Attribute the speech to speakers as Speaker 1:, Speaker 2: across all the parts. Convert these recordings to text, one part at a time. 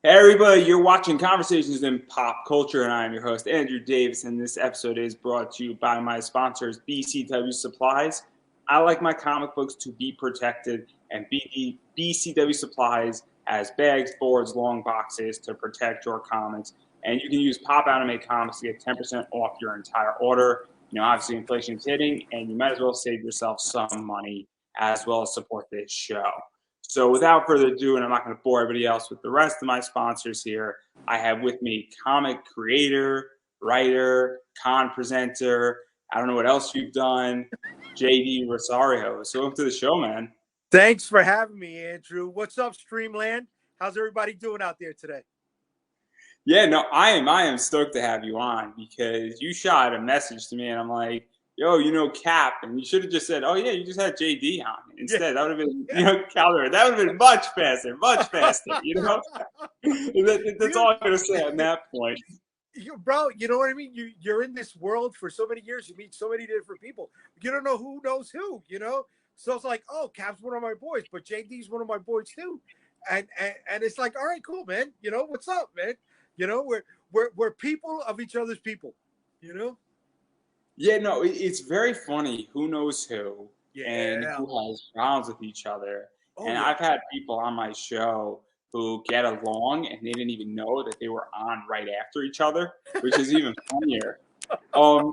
Speaker 1: Hey everybody, you're watching Conversations in Pop Culture, and I am your host, Andrew Davis, and this episode is brought to you by my sponsors, BCW Supplies. I like my comic books to be protected, and BCW Supplies has bags, boards, long boxes to protect your comics, and you can use Pop Anime Comics to get 10% off your entire order. Obviously inflation is hitting, and you might as well save yourself some money as well as support this show. So without further ado, and I'm not going to bore everybody else with the rest of my sponsors here, I have with me comic creator, writer, con presenter. I don't know what else you've done, JD Rosario. So welcome to the show, man.
Speaker 2: Thanks for having me, Andrew. What's up, Streamland? How's everybody doing out there today?
Speaker 1: Yeah, no, I am stoked to have you on because you shot a message to me, and I'm like, yo, Cap, and you should have just said, oh yeah, you just had JD on instead. That would have been, Calder. That would have been much faster. That's all I'm gonna say on that point.
Speaker 2: Bro, you know what I mean? You're in this world for so many years. You meet so many different people. You don't know who knows who, So it's like, oh, Cap's one of my boys, but JD's one of my boys too. And it's like, all right, cool, man. What's up, man? We're people of each other's people,
Speaker 1: Yeah, no, it's very funny who knows who and
Speaker 2: Yeah.
Speaker 1: who has problems with each other.
Speaker 2: Oh,
Speaker 1: And
Speaker 2: yeah.
Speaker 1: I've had people on my show who get along and they didn't even know that they were on right after each other, which is even funnier. But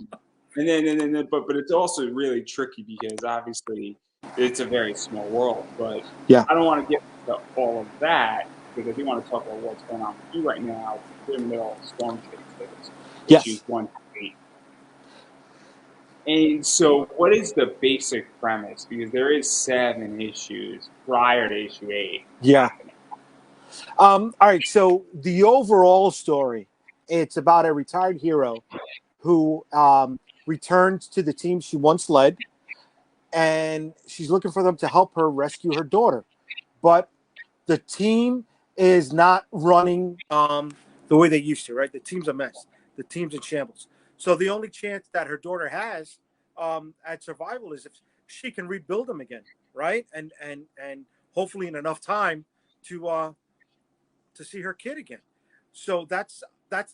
Speaker 1: it's also really tricky because obviously it's a very small world. But
Speaker 2: Yeah.
Speaker 1: I don't want to get into all of that because I do want to talk about what's going on with you right now. We're in the middle of Storm Chasers, which is 128. And so, what is the basic premise? Because there is 7 issues prior to issue 8.
Speaker 2: Yeah. All right. So the overall story, it's about a retired hero who returns to the team she once led, and she's looking for them to help her rescue her daughter. But the team is not running the way they used to, right? The team's a mess. The team's in shambles. So the only chance that her daughter has at survival is if she can rebuild them again, right? And hopefully in enough time to see her kid again. So that's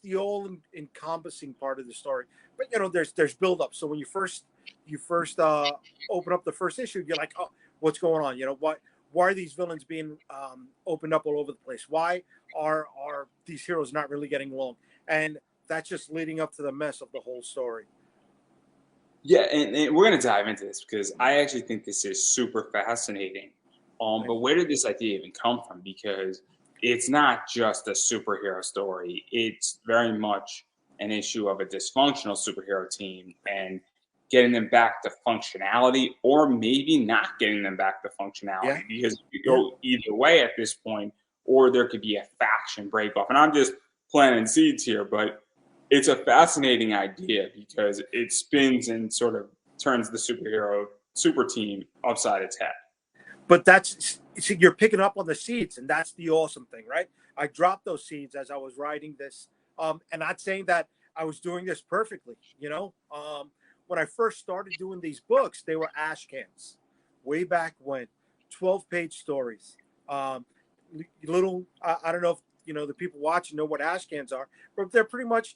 Speaker 2: the all encompassing part of the story. But there's build up. So when you first open up the first issue, you're like, oh, what's going on? Why are these villains being opened up all over the place? Why are these heroes not really getting along? And that's just leading up to the mess of the whole story.
Speaker 1: Yeah, and we're going to dive into this because I actually think this is super fascinating. But where did this idea even come from? Because it's not just a superhero story. It's very much an issue of a dysfunctional superhero team and getting them back to functionality, or maybe not getting them back to functionality. Because you go either way at this point, or there could be a faction break off. And I'm just planting seeds here, but it's a fascinating idea because it spins and sort of turns the super team upside its head.
Speaker 2: But you're picking up on the seeds, and that's the awesome thing, right? I dropped those seeds as I was writing this, and not saying that I was doing this perfectly. When I first started doing these books, they were ash cans, way back when, 12-page stories. Little, I don't know if the people watching know what ash cans are, but they're pretty much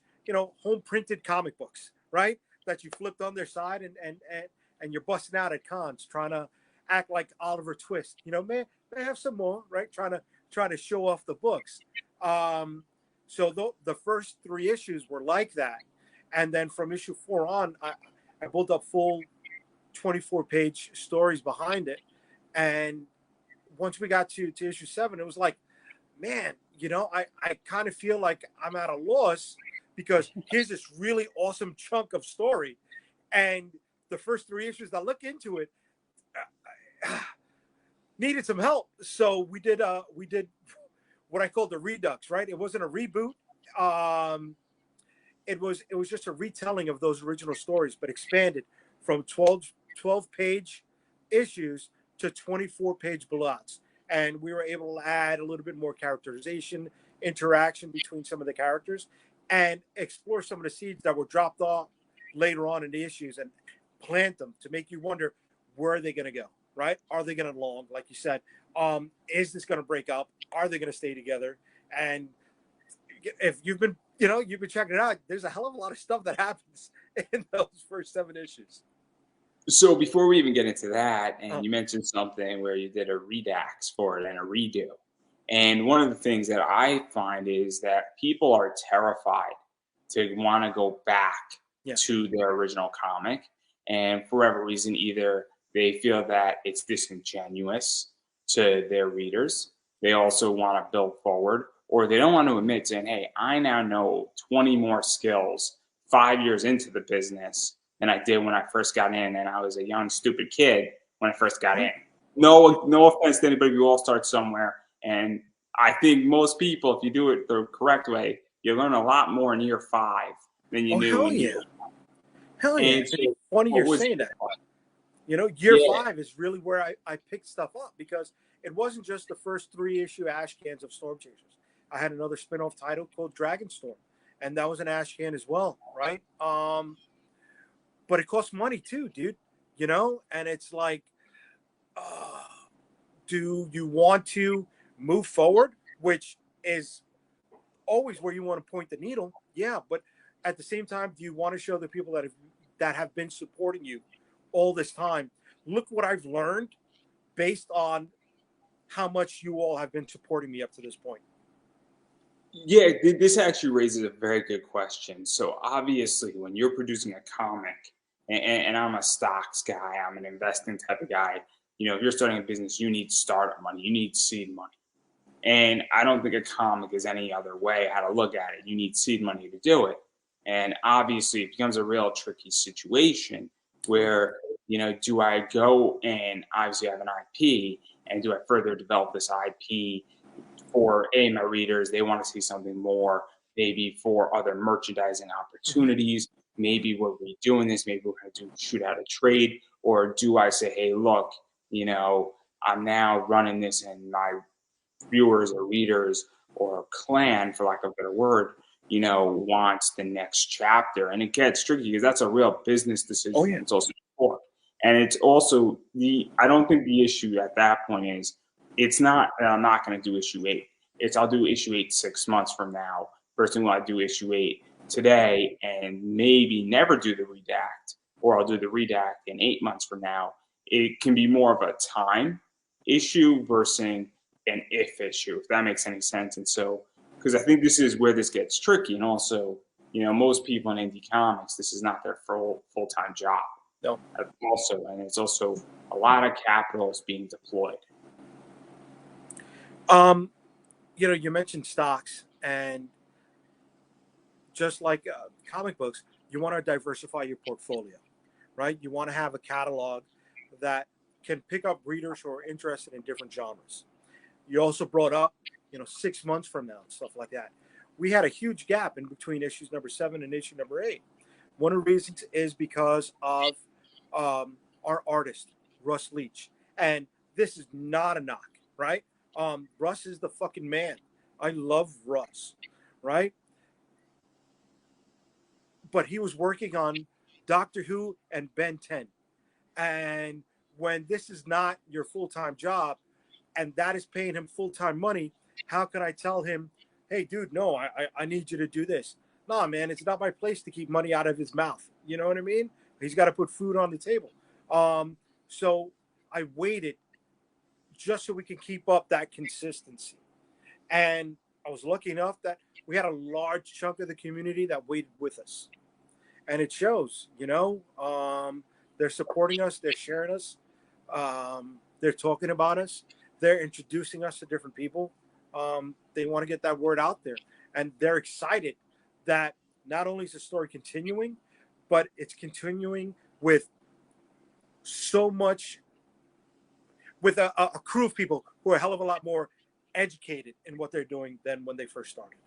Speaker 2: home printed comic books, right? That you flipped on their side and you're busting out at cons trying to act like Oliver Twist. May have some more, right? Trying to show off the books. So the first 3 issues were like that, and then from issue 4 on, I built up full 24-page stories behind it, and once we got to issue 7, it was like, man, I kind of feel like I'm at a loss because here's this really awesome chunk of story, and the first 3 issues that look into it needed some help. So we did what I called the redux, right? It wasn't a reboot. It was just a retelling of those original stories, but expanded from 12-page issues to 24-page blots. And we were able to add a little bit more characterization, interaction between some of the characters, and explore some of the seeds that were dropped off later on in the issues and plant them to make you wonder, where are they going to go, right? Are they going to long, like you said? Is this going to break up? Are they going to stay together? And if you've been, you've been checking it out, there's a hell of a lot of stuff that happens in those first 7 issues.
Speaker 1: So before we even get into that,
Speaker 2: Oh,
Speaker 1: and you mentioned something where you did a redux for it and a redo. And one of the things that I find is that people are terrified to want to go back
Speaker 2: yeah.
Speaker 1: to their original comic. And for whatever reason, either they feel that it's disingenuous to their readers, they also want to build forward, or they don't want to admit saying, hey, I now know 20 more skills 5 years into the business than I did when I first got in, and I was a young, stupid kid when I first got in. No offense to anybody, we all start somewhere, and I think most people, if you do it the correct way, you learn a lot more in year 5 than you
Speaker 2: Oh,
Speaker 1: knew
Speaker 2: hell
Speaker 1: in year
Speaker 2: yeah.
Speaker 1: 1.
Speaker 2: Hell yeah.
Speaker 1: And
Speaker 2: It's
Speaker 1: so,
Speaker 2: funny
Speaker 1: what
Speaker 2: you're
Speaker 1: was
Speaker 2: saying
Speaker 1: your
Speaker 2: that.
Speaker 1: thought?
Speaker 2: Year
Speaker 1: Yeah,
Speaker 2: 5 is really where I picked stuff up, because it wasn't just the first 3 issue ash cans of Storm Chasers. I had another spin-off title called Dragonstorm, and that was an ash can as well, right? But it costs money too, dude. And it's like, uh, do you want to move forward, which is always where you want to point the needle? Yeah, but at the same time, do you want to show the people that have been supporting you all this time, look what I've learned based on how much you all have been supporting me up to this point?
Speaker 1: yeah. This actually raises a very good question. So obviously, when you're producing a comic, and I'm a stocks guy, I'm an investing type of guy. If you're starting a business, you need startup money, you need seed money. And I don't think a comic is any other way how to look at it. You need seed money to do it. And obviously, it becomes a real tricky situation where, do I go and obviously have an IP, and do I further develop this IP for my readers? They want to see something more, maybe for other merchandising opportunities. Maybe we're redoing this. Maybe we're going to shoot out a trade. Or do I say, hey, look, I'm now running this, and my viewers or readers or clan, for lack of a better word, wants the next chapter. And it gets tricky because that's a real business
Speaker 2: Oh
Speaker 1: decision.
Speaker 2: yeah.
Speaker 1: And it's also sport. And it's also I don't think the issue at that point is, it's not that I'm not going to do issue 8. It's I'll do issue 8 6 months from now. First thing, I do issue 8 today and maybe never do the redact, or I'll do the redact in 8 months from now. It can be more of a time issue versus an if issue, if that makes any sense. And so, because I think this is where this gets tricky, and also, most people in indie comics, this is not their full time job.
Speaker 2: No.
Speaker 1: Also, and it's also a lot of capital is being deployed.
Speaker 2: You mentioned stocks, and just like comic books, you want to diversify your portfolio, right? You want to have a catalog that can pick up readers who are interested in different genres. You also brought up, 6 months from now and stuff like that. We had a huge gap in between issues number 7 and issue number 8. One of the reasons is because of our artist, Russ Leach. And this is not a knock, right? Russ is the fucking man. I love Russ, right? But he was working on Doctor Who and Ben 10. And when this is not your full-time job, and that is paying him full-time money, how can I tell him, hey, dude, no, I need you to do this? Nah, man, it's not my place to keep money out of his mouth. You know what I mean? He's got to put food on the table. So I waited just so we can keep up that consistency. And I was lucky enough that we had a large chunk of the community that waited with us. And it shows, they're supporting us, they're sharing us, they're talking about us, they're introducing us to different people. They want to get that word out there, and they're excited that not only is the story continuing, but it's continuing with so much, with a crew of people who are a hell of a lot more educated in what they're doing than when they first started.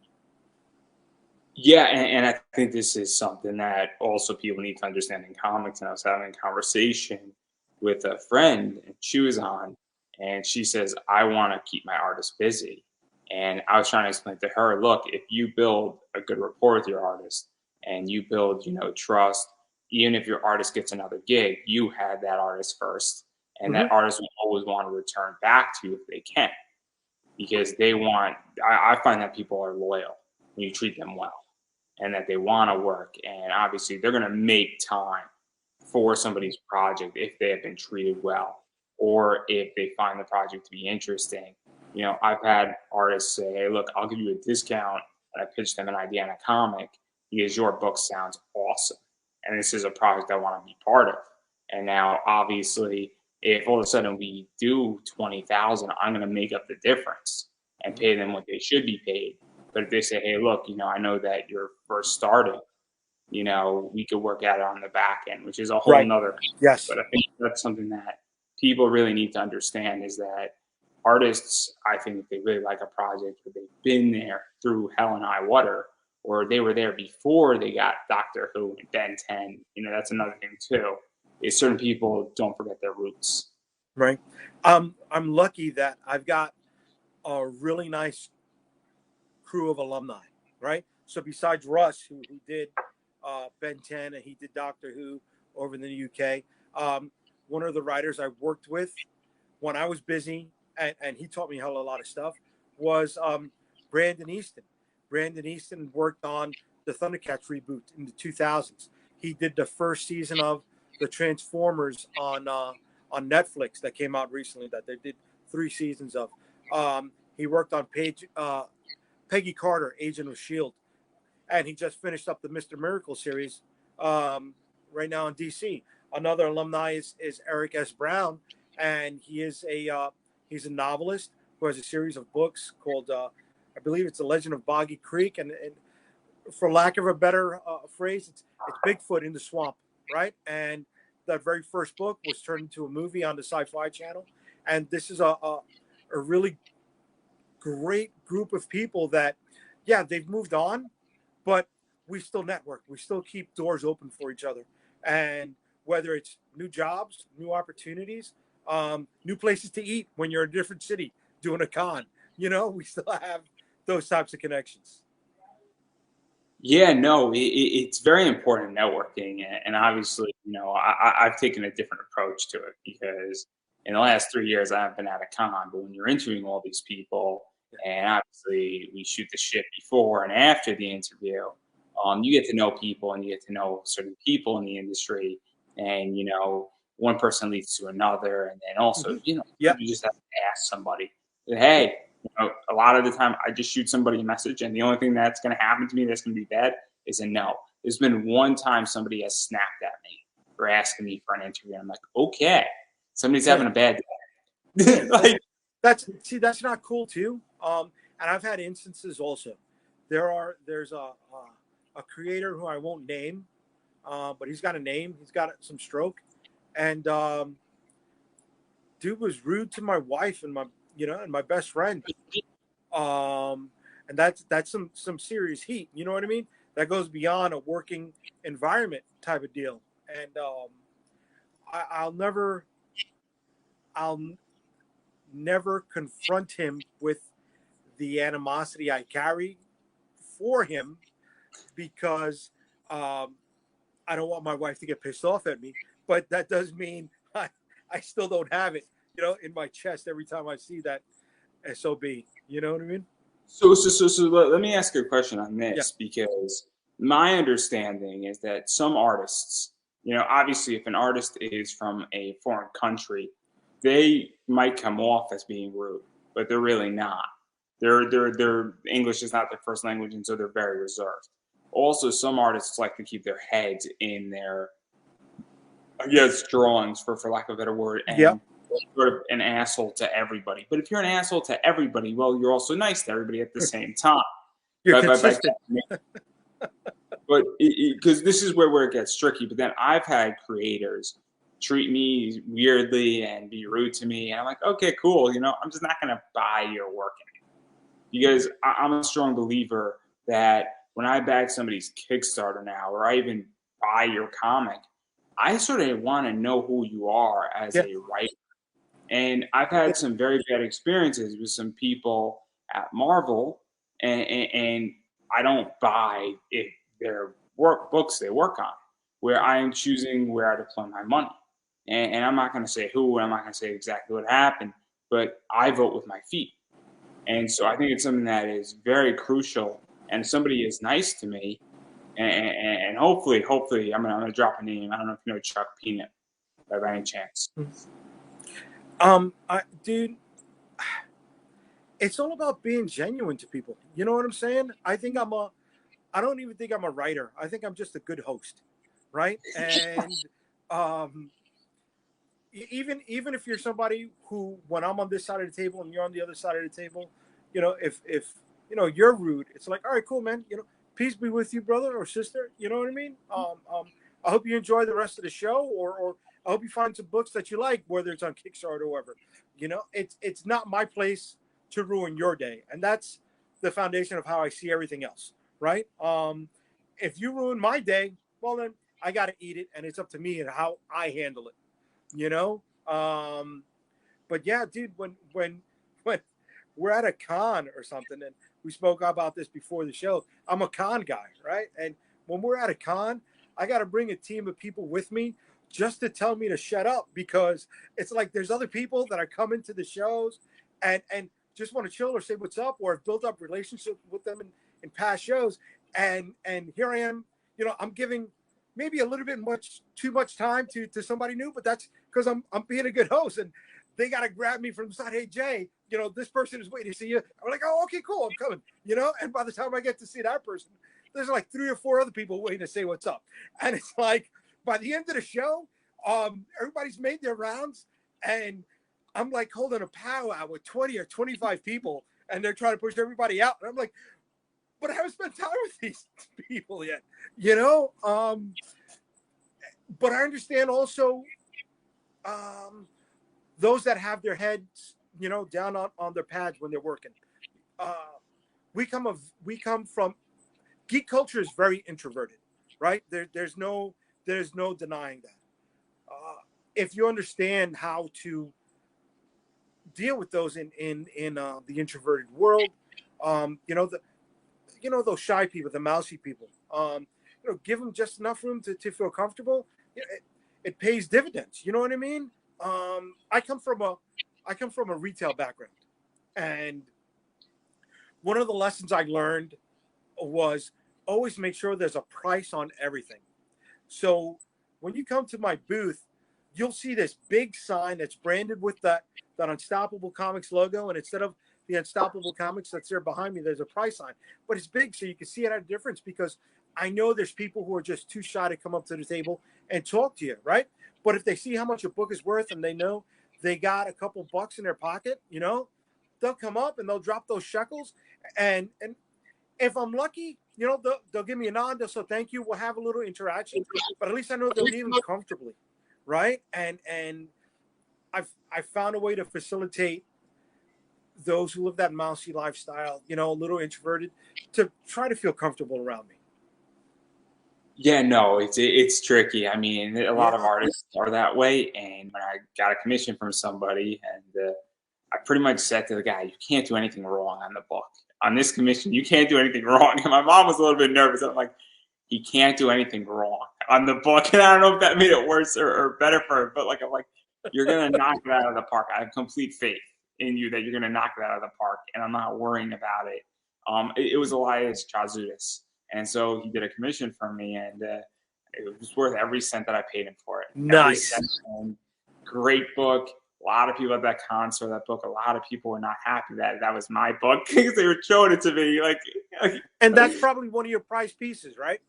Speaker 1: Yeah, and I think this is something that also people need to understand in comics. And I was having a conversation with a friend, and she was on, and she says, I want to keep my artist busy. And I was trying to explain to her, look, if you build a good rapport with your artist, and you build, trust, even if your artist gets another gig, you had that artist first. And
Speaker 2: Mm-hmm.
Speaker 1: that artist will always want to return back to you if they can. because they want, I find that people are loyal when you treat them well and that they want to work. And obviously, they're going to make time for somebody's project if they have been treated well or if they find the project to be interesting. I've had artists say, hey, look, I'll give you a discount. And I pitch them an idea on a comic because your book sounds awesome. And this is a project I want to be part of. And now, obviously, if all of a sudden we do 20,000, I'm going to make up the difference and pay them what they should be paid. But if they say, hey, look, I know that you're first starting, we could work at it on the back end, which is a whole
Speaker 2: Right.
Speaker 1: nother.
Speaker 2: Yes.
Speaker 1: But I think that's something that people really need to understand is that artists, I think if they really like a project where they've been there through hell and high water, or they were there before they got Doctor Who and Ben 10, that's another thing too, is certain people don't forget their roots.
Speaker 2: Right. I'm lucky that I've got a really nice crew of alumni, right? So besides Russ, who did Ben 10 and he did Doctor Who over in the UK, one of the writers I worked with when I was busy, and he taught me a lot of stuff, was Brandon Easton. Brandon Easton worked on the Thundercats reboot in the 2000s. He did the first season of the Transformers on Netflix that came out recently that they did 3 seasons of. He worked on Peggy Carter, Agent of S.H.I.E.L.D., and he just finished up the Mr. Miracle series right now in DC. Another alumni is Eric S. Brown, and he is he's a novelist who has a series of books called I believe it's The Legend of Boggy Creek, and for lack of a better phrase, it's Bigfoot in the swamp, right? And that very first book was turned into a movie on the Sci-Fi Channel, and this is a really great group of people that, yeah, they've moved on, but we still network. We still keep doors open for each other, and whether it's new jobs, new opportunities, new places to eat when you're in a different city doing a con, we still have those types of connections.
Speaker 1: Yeah, no, it's very important networking, and obviously, I've taken a different approach to it because in the last 3 years I haven't been at a con. But when you're interviewing all these people, and obviously we shoot the shit before and after the interview, you get to know people and you get to know certain people in the industry, and one person leads to another, and then also,
Speaker 2: Yeah.
Speaker 1: you just have to ask somebody, hey. A lot of the time I just shoot somebody a message, and the only thing that's going to happen to me that's going to be bad is a no. There's been one time somebody has snapped at me for asking me for an interview. And I'm like, okay, somebody's having a bad day.
Speaker 2: That's not cool too. And I've had instances also. There's a creator who I won't name, but he's got a name. He's got some stroke, and dude was rude to my wife and my best friend. And that's some serious heat. You know what I mean? That goes beyond a working environment type of deal. And I'll never confront him with the animosity I carry for him because I don't want my wife to get pissed off at me. But that does mean I still don't have it, in my chest every time I see that SOB. You know what I mean?
Speaker 1: So let me ask you a question on this, because my understanding is that some artists, obviously if an artist is from a foreign country, they might come off as being rude, but they're really not. Their English is not their first language, and so they're very reserved. Also, some artists like to keep their heads in their, I guess, drawings, for lack of a better word, and sort of an asshole to everybody. But if you're an asshole to everybody, well, you're also nice to everybody at the same time.
Speaker 2: You're consistent.
Speaker 1: But because this is where it gets tricky. But then I've had creators treat me weirdly and be rude to me, and I'm like, okay, cool. I'm just not going to buy your work anymore, because I'm a strong believer that when I back somebody's Kickstarter now, or I even buy your comic, I sort of want to know who you are as a writer. And I've had some very bad experiences with some people at Marvel, and I don't buy if their books they work on, where I am choosing where I deploy my money. And I'm not going to say who, and I'm not going to say exactly what happened, but I vote with my feet. And so I think it's something that is very crucial. And somebody is nice to me, and hopefully, I'm gonna drop a name. I don't know if you know Chuck Peanut by any chance.
Speaker 2: Dude, it's all about being genuine to people. You know what I'm saying? I don't even think I'm a writer. I think I'm just a good host, right? And even if you're somebody who, when I'm on this side of the table and you're on the other side of the table, if you're rude, it's like, all right, cool, man. Peace be with you, brother or sister. You know what I mean? I hope you enjoy the rest of the show, or I hope you find some books that you like, whether it's on Kickstarter or whatever. It's not my place to ruin your day, and that's the foundation of how I see everything else, right? If you ruin my day, well then I got to eat it, and it's up to me and how I handle it. But yeah, dude, when we're at a con or something, and we spoke about this before the show, I'm a con guy, right? And when we're at a con, I got to bring a team of people with me just to tell me to shut up, because it's like there's other people that are coming to the shows and just want to chill or say what's up, or have built up relationships with them in past shows, and here I am, I'm giving maybe a little bit too much time to somebody new, but that's because I'm being a good host, and they got to grab me from the side. Hey, Jay, this person is waiting to see you. I'm like, oh, okay, cool, I'm coming. And by the time I get to see that person, there's like 3 or 4 other people waiting to say what's up. And it's like, by the end of the show, everybody's made their rounds, and I'm like holding a powwow with 20 or 25 people, and they're trying to push everybody out. And I'm like, but I haven't spent time with these people yet, but I understand also those that have their heads, down on their pads when they're working. We come from, geek culture is very introverted, right? There's no denying that. If you understand how to deal with those in the introverted world, those shy people, the mousy people, give them just enough room to feel comfortable. It pays dividends. You know what I mean? I come from a retail background, and one of the lessons I learned was always make sure there's a price on everything. So when you come to my booth, you'll see this big sign that's branded with that Unstoppable Comics logo, and instead of the Unstoppable Comics that's there behind me, there's a price sign, but it's big, so you can see it at a difference, because I know there's people who are just too shy to come up to the table and talk to you, right? But if they see how much a book is worth, and they know they got a couple bucks in their pocket, they'll come up and they'll drop those shekels, and if I'm lucky, they'll give me a nod. They'll say thank you. We'll have a little interaction, but at least I know they're leaving comfortably, right? And I've found a way to facilitate those who live that mousy lifestyle, a little introverted, to try to feel comfortable around me.
Speaker 1: Yeah, no, it's tricky. I mean, a lot of artists are that way. And when I got a commission from somebody, and I pretty much said to the guy, "You can't do anything wrong on the book. On this commission, you can't do anything wrong." And my mom was a little bit nervous. I'm like, "He can't do anything wrong on the book." And I don't know if that made it worse or better for her, but I'm like, "You're gonna knock it out of the park. I have complete faith in you that you're gonna knock it out of the park, and I'm not worrying about it." It was Elias Chazoudis. And so he did a commission for me, and it was worth every cent that I paid him for it.
Speaker 2: Nice.
Speaker 1: Great book. A lot of people at that con saw that book. A lot of people were not happy that was my book, because they were showing it to me.
Speaker 2: And that's probably one of your prized pieces, right?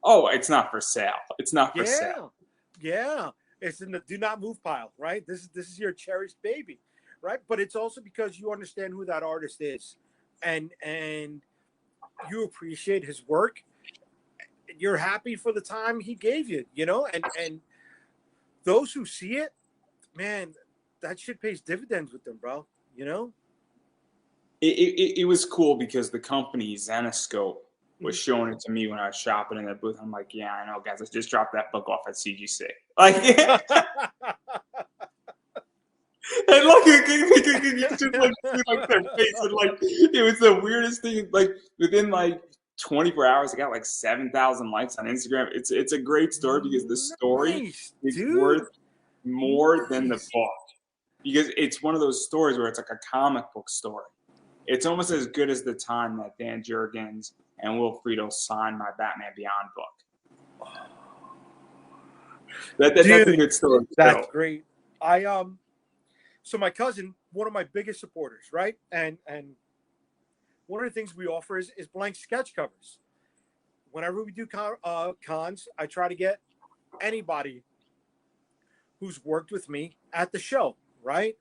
Speaker 1: Oh, it's not for sale. It's not for sale.
Speaker 2: Yeah. It's in the do not move pile, right? This is your cherished baby, right? But it's also because you understand who that artist is, and you appreciate his work. You're happy for the time he gave you, and those who see it, man, that shit pays dividends with them, bro.
Speaker 1: It was cool because the company Zenescope was showing it to me when I was shopping in their booth. I'm like, yeah, I know, guys. I just dropped that book off at CGC. And you just see their face, and it was the weirdest thing. Within 24 hours, I got 7,000 likes on Instagram. It's a great story because the story is worth more than the book, because it's one of those stories where it's like a comic book story. it's almost as good as the time that Dan Jurgens and Will Friedle signed my Batman Beyond book. That's a good story.
Speaker 2: That's great. So my cousin, one of my biggest supporters, right? And one of the things we offer is blank sketch covers. Whenever we do cons, I try to get anybody who's worked with me at the show, right?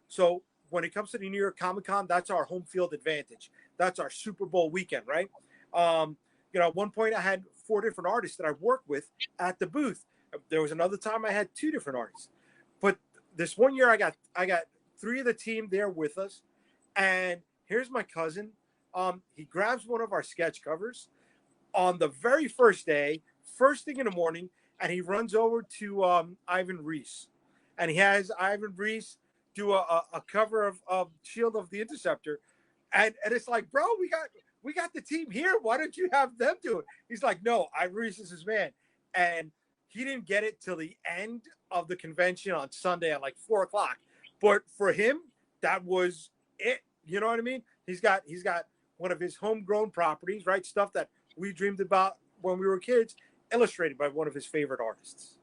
Speaker 2: So when it comes to the New York Comic Con, that's our home field advantage. That's our Super Bowl weekend, right? At one point I had 4 different artists that I worked with at the booth. There was another time I had 2 different artists. But this one year I got 3 of the team there with us. And here's my cousin. He grabs one of our sketch covers on the very first day, first thing in the morning, and he runs over to Ivan Reis. And he has Ivan Reis do a cover of Shield of the Interceptor. And it's like, bro, we got the team here. Why don't you have them do it? He's like, no, Ivan Reis is his man. And he didn't get it till the end of the convention on Sunday at like 4:00. But for him, that was it. You know what I mean? He's got one of his homegrown properties, right? Stuff that we dreamed about when we were kids, illustrated by one of his favorite artists.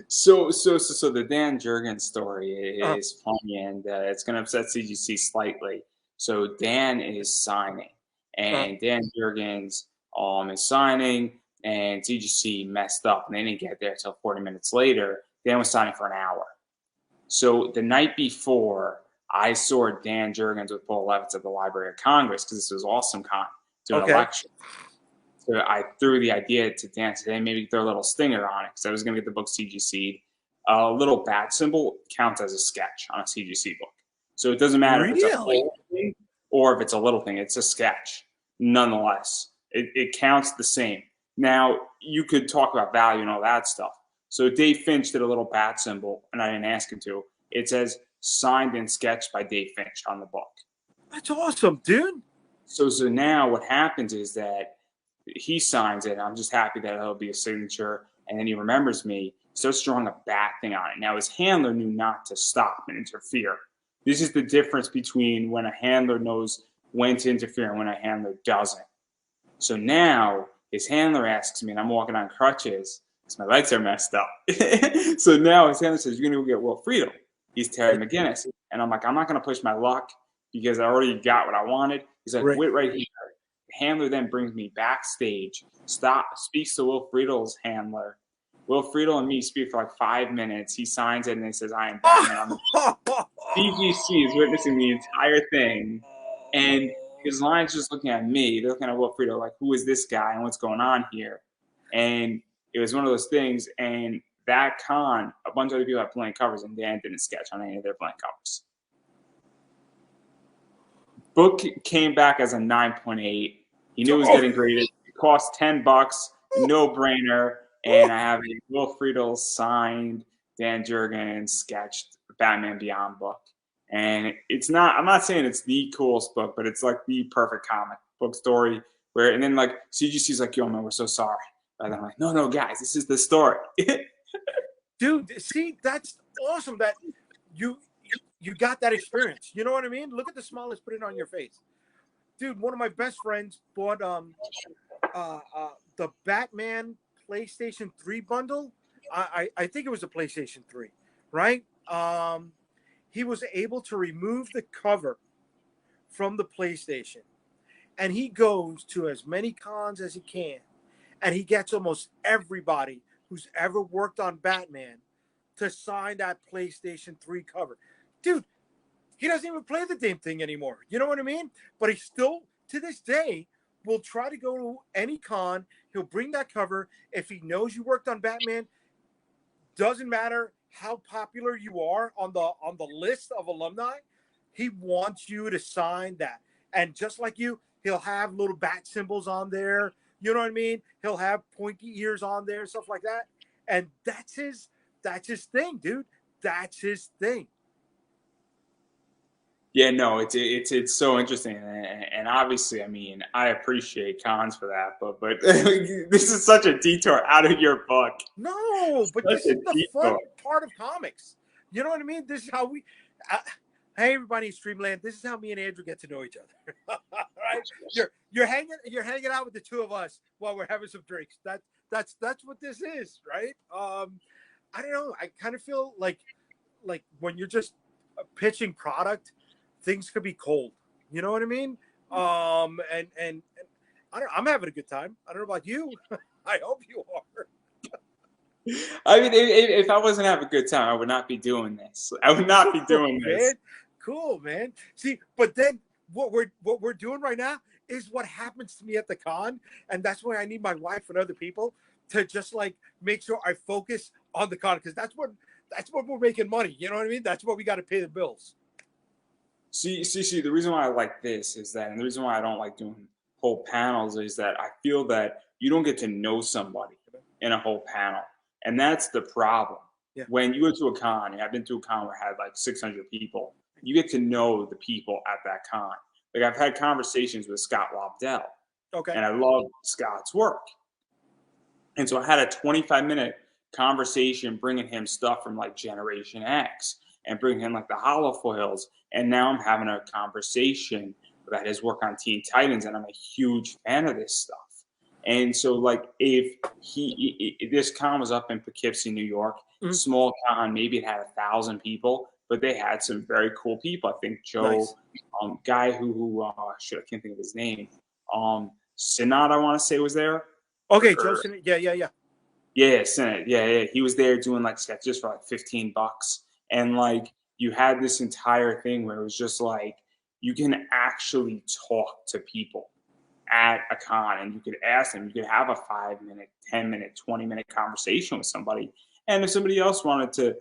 Speaker 1: So the Dan Jurgens story is funny, and it's going to upset CGC slightly. So Dan is signing, and Dan Jurgens is signing, and CGC messed up, and they didn't get there till 40 minutes later. Dan was signing for an hour. So the night before, I saw Dan Jurgens with Paul Levitz at the Library of Congress because this was Awesome Con doing a lecture. So I threw the idea to Dan today, maybe throw a little stinger on it because I was going to get the book CGC'd. A little bat symbol counts as a sketch on a CGC book. So it doesn't matter if it's a whole thing or if it's a little thing. It's a sketch. Nonetheless, it counts the same. Now, you could talk about value and all that stuff. So Dave Finch did a little bat symbol, and I didn't ask him to. It says, signed and sketched by Dave Finch on the book.
Speaker 2: That's awesome, dude.
Speaker 1: So now what happens is that he signs it. I'm just happy that it'll be a signature. And then he remembers me. He starts drawing a bat thing on it. Now, his handler knew not to stop and interfere. This is the difference between when a handler knows when to interfere and when a handler doesn't. So now his handler asks me, and I'm walking on crutches because my legs are messed up. So now his handler says, you're going to go get Will Friedle. He's Terry McGinnis. And I'm like, I'm not going to push my luck because I already got what I wanted. He's like, wait right here. The handler then brings me backstage, speaks to Will Friedle's handler. Will Friedle and me speak for like 5 minutes. He signs it and he says, I am Batman. CGC is witnessing the entire thing. And his line's just looking at me. They're looking at Will Friedle like, who is this guy and what's going on here? And it was one of those things. And that con, a bunch of other people had blank covers, and Dan didn't sketch on any of their blank covers. Book came back as a 9.8. He knew it was getting graded. It cost $10, no brainer. And I have a Will Friedle signed Dan Jurgens sketched Batman Beyond book. And it's not, I'm not saying it's the coolest book, but it's like the perfect comic book story where, and then like CGC's like, yo, man, we're so sorry. And I'm like, no, guys, this is the story.
Speaker 2: Dude, see, that's awesome that you got that experience. You know what I mean? Look at the smile that's put on your face. Dude, one of my best friends bought the Batman PlayStation 3 bundle. I think it was a PlayStation 3, right? He was able to remove the cover from the PlayStation, and he goes to as many cons as he can, and he gets almost everybody who's ever worked on Batman to sign that PlayStation 3 cover. Dude, he doesn't even play the damn thing anymore. You know what I mean? But he still, to this day, will try to go to any con. He'll bring that cover. If he knows you worked on Batman, doesn't matter how popular you are on the list of alumni, he wants you to sign that. And just like you, he'll have little bat symbols on there. You know what I mean? He'll have pointy ears on there, stuff like that. And that's his thing, dude. That's his thing.
Speaker 1: Yeah, no, it's so interesting, and obviously, I mean, I appreciate cons for that, but this is such a detour out of your book.
Speaker 2: No, but this is the fun part of comics. You know what I mean? This is how we. Hey everybody in Streamland, this is how me and Andrew get to know each other. Right? You're hanging out with the two of us while we're having some drinks. That's what this is, right? I don't know. I kind of feel like when you're just pitching product, things could be cold. You know what I mean? And I don't. I'm having a good time. I don't know about you. I hope you are.
Speaker 1: I mean, if I wasn't having a good time, I would not be doing this. I would not be doing this.
Speaker 2: Man. Cool, man. See, but then what we're doing right now is what happens to me at the con, and that's why I need my wife and other people to just like make sure I focus on the con because that's what we're making money. You know what I mean? That's what we got to pay the bills.
Speaker 1: See. The reason why I like this is that, and the reason why I don't like doing whole panels is that I feel that you don't get to know somebody in a whole panel, and that's the problem.
Speaker 2: Yeah.
Speaker 1: When you go to a con, and I've been to a con where I had like 600 people, you get to know the people at that con. Like I've had conversations with Scott Lobdell,
Speaker 2: Okay.
Speaker 1: and I love Scott's work. And so I had a 25-minute conversation bringing him stuff from like Generation X and bringing him like the holofoils. And now I'm having a conversation about his work on Teen Titans, and I'm a huge fan of this stuff. And so, like, if this con was up in Poughkeepsie, New York, small con, maybe it had 1,000 people, but they had some very cool people. I think Joe,
Speaker 2: Nice.
Speaker 1: Guy who shit, I can't think of his name. Sinat, I want to say, was there.
Speaker 2: Okay, Joe Sinnott. Yeah.
Speaker 1: Yeah, Senate. Yeah. He was there doing like sketches for like $15. And like you had this entire thing where it was just like you can actually talk to people at a con and you could ask them, you could have a 5-minute, 10-minute, 20-minute conversation with somebody. And if somebody else wanted to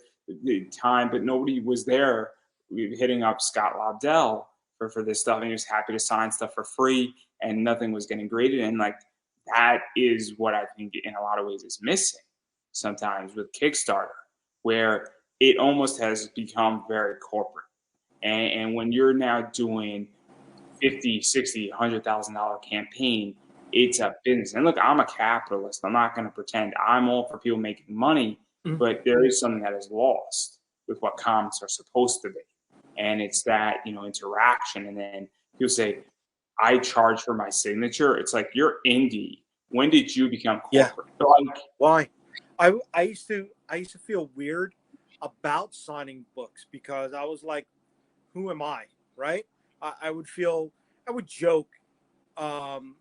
Speaker 1: the time, but nobody was there, we were hitting up Scott Lobdell for this stuff, and he was happy to sign stuff for free and nothing was getting graded. And like that is what I think in a lot of ways is missing sometimes with Kickstarter, where it almost has become very corporate. And when you're now doing 50, 60, $100,000 campaign, it's a business. And look, I'm a capitalist. I'm not going to pretend I'm all for people making money, but there is something that is lost with what comics are supposed to be. And it's that, interaction. And then people say, I charge for my signature. It's like, you're indie. When did you become corporate?
Speaker 2: Yeah.
Speaker 1: Like,
Speaker 2: why? I used to feel weird about signing books because I was like, who am I? Right? I would joke, and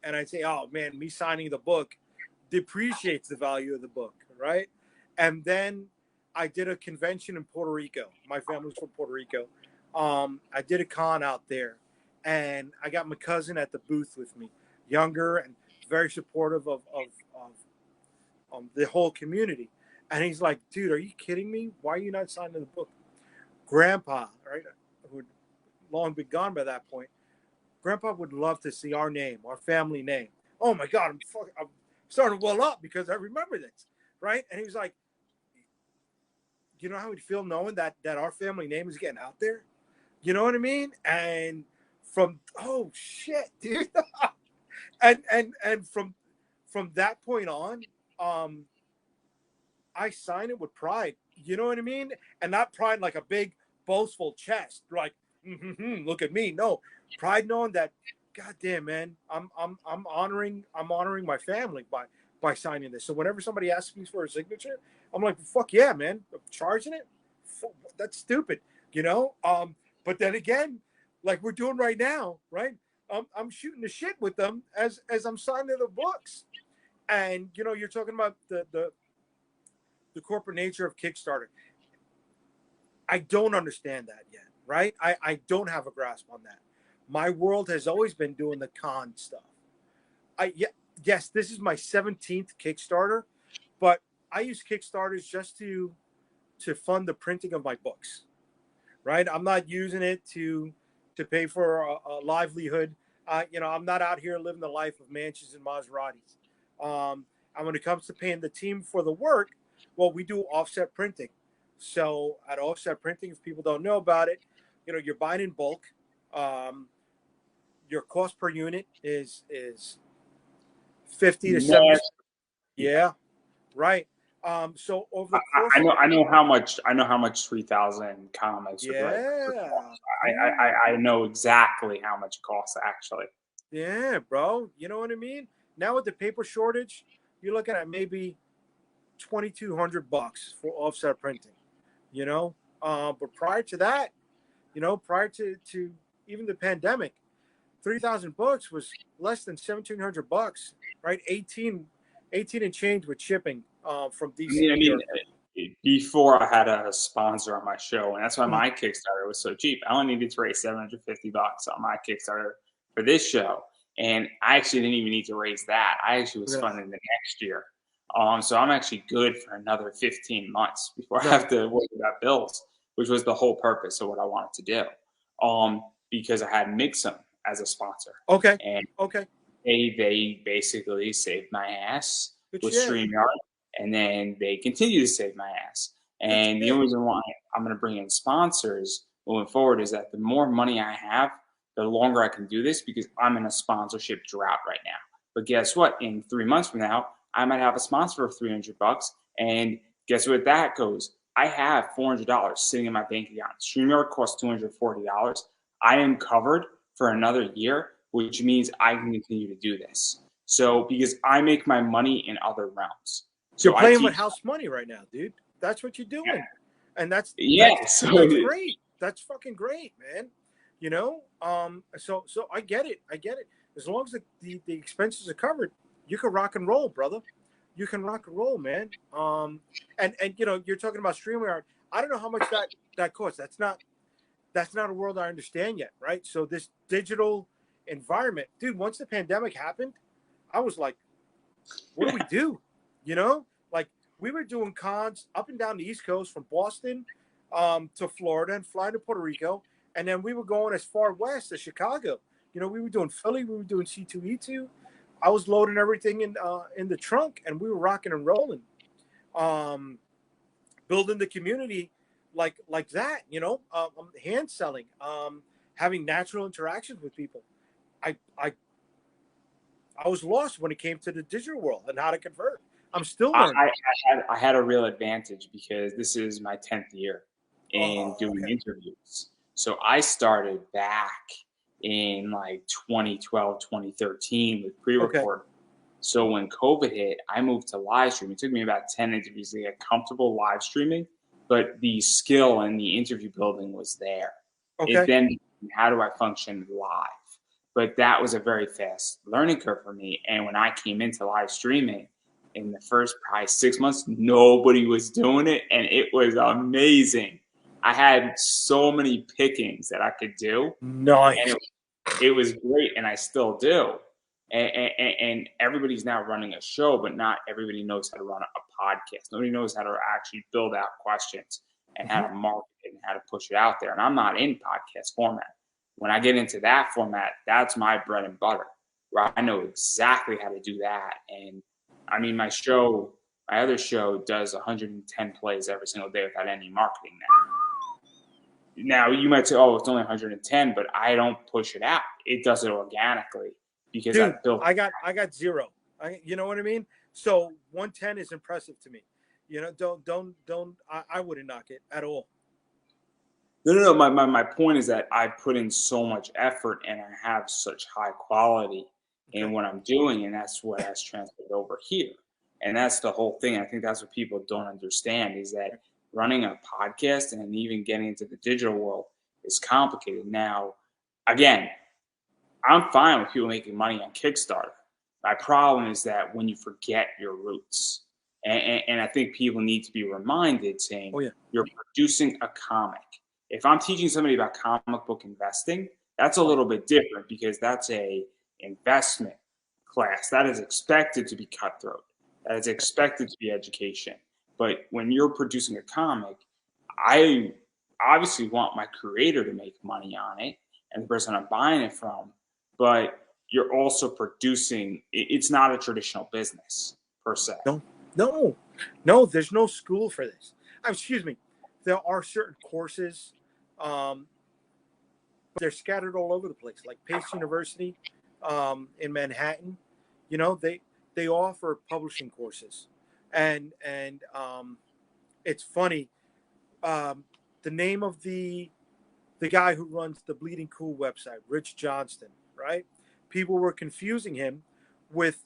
Speaker 2: I'd say, oh man, me signing the book depreciates the value of the book, right? And then I did a convention in Puerto Rico. My family's from Puerto Rico. I did a con out there, and I got my cousin at the booth with me, younger and very supportive of the whole community. And he's like, dude, are you kidding me? Why are you not signing the book? Grandpa, right, who had long been gone by that point, Grandpa would love to see our name, our family name. Oh my God, I'm starting to well up because I remember this, right? And he was like, you know how we'd feel knowing that our family name is getting out there? You know what I mean? And oh shit, dude. and from that point on, I sign it with pride. You know what I mean? And not pride like a big boastful chest, like look at me. No, pride knowing that, God damn man, I'm honoring my family by signing this. So whenever somebody asks me for a signature, I'm like, fuck yeah, man, I'm charging it. That's stupid, But then again, like we're doing right now, right? I'm shooting the shit with them as I'm signing the books, and you're talking about the corporate nature of Kickstarter. I don't understand that yet, right? I don't have a grasp on that. My world has always been doing the con stuff. Yes, this is my 17th Kickstarter, but I use Kickstarters just to fund the printing of my books, right? I'm not using it to pay for a livelihood. I'm not out here living the life of mansions and Maseratis. And when it comes to paying the team for the work, well, we do offset printing. So at offset printing, if people don't know about it, you're buying in bulk. Your cost per unit is 50 to 70. Yeah, right. So over the course of
Speaker 1: I know how much 3,000 comics would write.
Speaker 2: yeah,
Speaker 1: I know exactly how much it costs actually.
Speaker 2: yeah, bro. You know what I mean? Now with the paper shortage, you're looking at maybe $2,200 for offset printing. You know, but prior to that, prior to even the pandemic, 3,000 books was less than $1,700, right? 18 and change with shipping from DC
Speaker 1: I
Speaker 2: to
Speaker 1: mean,
Speaker 2: Europe.
Speaker 1: before I had a sponsor on my show, and that's why
Speaker 2: Mhm.
Speaker 1: my Kickstarter was so cheap. I only needed to raise $750 on my Kickstarter for this show, and I actually didn't even need to raise that. I actually was
Speaker 2: Look at that.
Speaker 1: funding the next year, so I'm actually good for another 15 months before I
Speaker 2: Right.
Speaker 1: have to worry about bills, which was the whole purpose of what I wanted to do. Because I had Mixum as a sponsor,
Speaker 2: Okay.
Speaker 1: and
Speaker 2: Okay.
Speaker 1: they basically saved my ass
Speaker 2: Good
Speaker 1: with
Speaker 2: shit.
Speaker 1: StreamYard, and then they continue to save my ass.
Speaker 2: Good
Speaker 1: And the
Speaker 2: shit.
Speaker 1: only reason why I'm going to bring in sponsors moving forward is that the more money I have, the longer I can do this because I'm in a sponsorship drought right now. But guess what? In 3 months from now, I might have a sponsor of $300, and guess what that goes? I have $400 sitting in my bank account. StreamYard costs $240. I am covered for another year, which means I can continue to do this. So because I make my money in other realms.
Speaker 2: You're
Speaker 1: So I
Speaker 2: playing with
Speaker 1: teach.
Speaker 2: house money right now, dude. That's what you're doing, and
Speaker 1: Yeah. So
Speaker 2: that's great. That's fucking great, man. So I get it. I get it. As long as the expenses are covered, you can rock and roll, brother. You can rock and roll, man. And you're talking about StreamYard. I don't know how much that costs. That's not a world I understand yet, right? So this digital environment, dude. Once the pandemic happened, I was like, what do we do? Like we were doing cons up and down the East Coast from Boston to Florida and flying to Puerto Rico. And then we were going as far west as Chicago. We were doing Philly, we were doing C2E2. I was loading everything in the trunk and we were rocking and rolling, um, building the community like that, hand selling, having natural interactions with people. I, I I was lost when it came to the digital world and how to convert. I'm still learning.
Speaker 1: I had a real advantage because this is my 10th year in
Speaker 2: Oh,
Speaker 1: doing
Speaker 2: okay.
Speaker 1: interviews. So I started back in like 2012, 2013 with
Speaker 2: Okay.
Speaker 1: pre-record. So when COVID hit, I moved to live stream. It took me about 10 interviews to get comfortable live streaming, but the skill and the interview building was there. It
Speaker 2: Okay.
Speaker 1: then, how do I function live? But that was a very fast learning curve for me. And when I came into live streaming in the first probably 6 months, nobody was doing it. And it was amazing. I had so many pickings that I could do. And
Speaker 2: Nice.
Speaker 1: it was great. And I still do. And everybody's now running a show, but not everybody knows how to run a podcast. Nobody knows how to actually build out questions and how
Speaker 2: Mhm.
Speaker 1: to market it and how to push it out there. And I'm not in podcast format. When I get into that format, that's my bread and butter, where I know exactly how to do that. And I mean, my other show does 110 plays every single day without any marketing now. Now you might say, "Oh, it's only 110," but I don't push it out. It does it organically because
Speaker 2: Dude,
Speaker 1: I've built.
Speaker 2: I got zero. You know what I mean? So 110 is impressive to me. Don't I wouldn't knock it at all.
Speaker 1: No. My point is that I put in so much effort and I have such high quality in
Speaker 2: Okay.
Speaker 1: what I'm doing, and that's what has transferred over here. And that's the whole thing. I think that's what people don't understand is that running a podcast and even getting into the digital world is complicated. Now, again, I'm fine with people making money on Kickstarter. My problem is that when you forget your roots, and I think people need to be reminded saying
Speaker 2: Oh yeah.
Speaker 1: you're producing a comic. If I'm teaching somebody about comic book investing, that's a
Speaker 2: Right.
Speaker 1: little bit different because that's a investment class that is expected to be cutthroat, that is expected to be education. But when you're producing a comic, I obviously want my creator to make money on it and the person I'm buying it from, but you're also producing. It's not a traditional business per se.
Speaker 2: No, no, no. There's no school for this. Excuse me. There are certain courses, um, but they're scattered all over the place. Like Pace University, in Manhattan, they offer publishing courses. And it's funny. The name of the guy who runs the Bleeding Cool website, Rich Johnston, right? People were confusing him with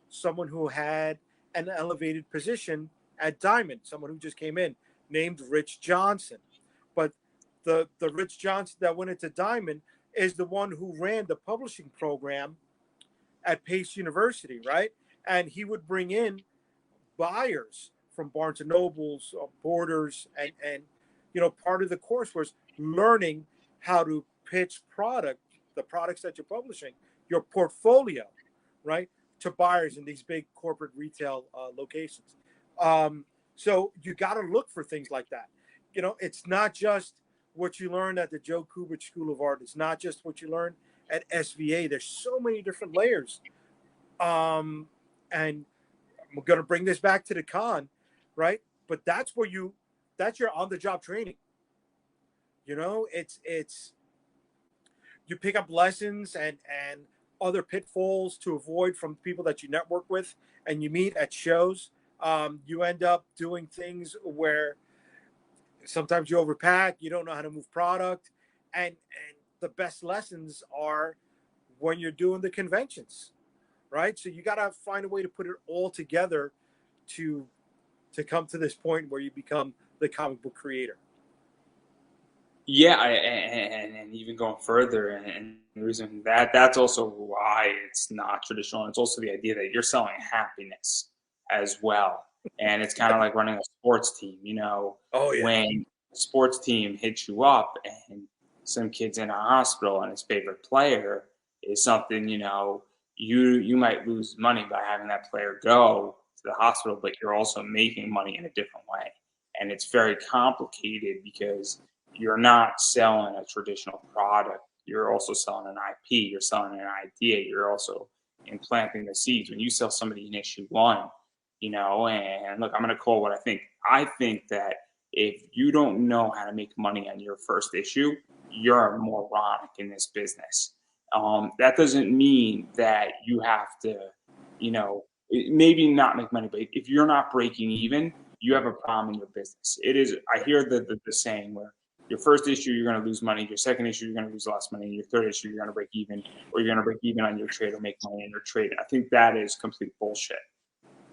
Speaker 2: someone who had an elevated position at Diamond, someone who just came in, named Rich Johnson. But the Rich Johnson that went into Diamond is the one who ran the publishing program at Pace University, right? And he would bring in buyers from Barnes and Nobles, Borders, and part of the course was learning how to pitch the products that you're publishing, your portfolio, right, to buyers in these big corporate retail locations. So you got to look for things like that. It's not just what you learn at the Joe Kubert School of Art. It's not just what you learn at SVA. There's so many different layers. And I'm going to bring this back to the con, right? But that's your on-the-job training. It's you pick up lessons and other pitfalls to avoid from people that you network with and you meet at shows. You end up doing things where sometimes you overpack, you don't know how to move product, and the best lessons are when you're doing the conventions, right? So you got to find a way to put it all together to come to this point where you become the comic book creator.
Speaker 1: Yeah, and even going further, and the reason that's also why it's not traditional. It's also the idea that you're selling happiness as well, and it's kind of like running a sports team.
Speaker 2: Oh yeah.
Speaker 1: When a sports team hits you up, and some kid's in a hospital, and his favorite player is something, you might lose money by having that player go to the hospital, but you're also making money in a different way, and it's very complicated because you're not selling a traditional product. You're also selling an IP. You're selling an idea. You're also implanting the seeds. When you sell somebody an issue one, and look, I'm going to call what I think. I think that if you don't know how to make money on your first issue, you're a moronic in this business. That doesn't mean that you have to, maybe not make money, but if you're not breaking even, you have a problem in your business. It is, I hear the saying where your first issue, you're going to lose money. Your second issue, you're going to lose less money. Your third issue, you're going to break even, or you're going to break even on your trade or make money on your trade. I think that is complete bullshit.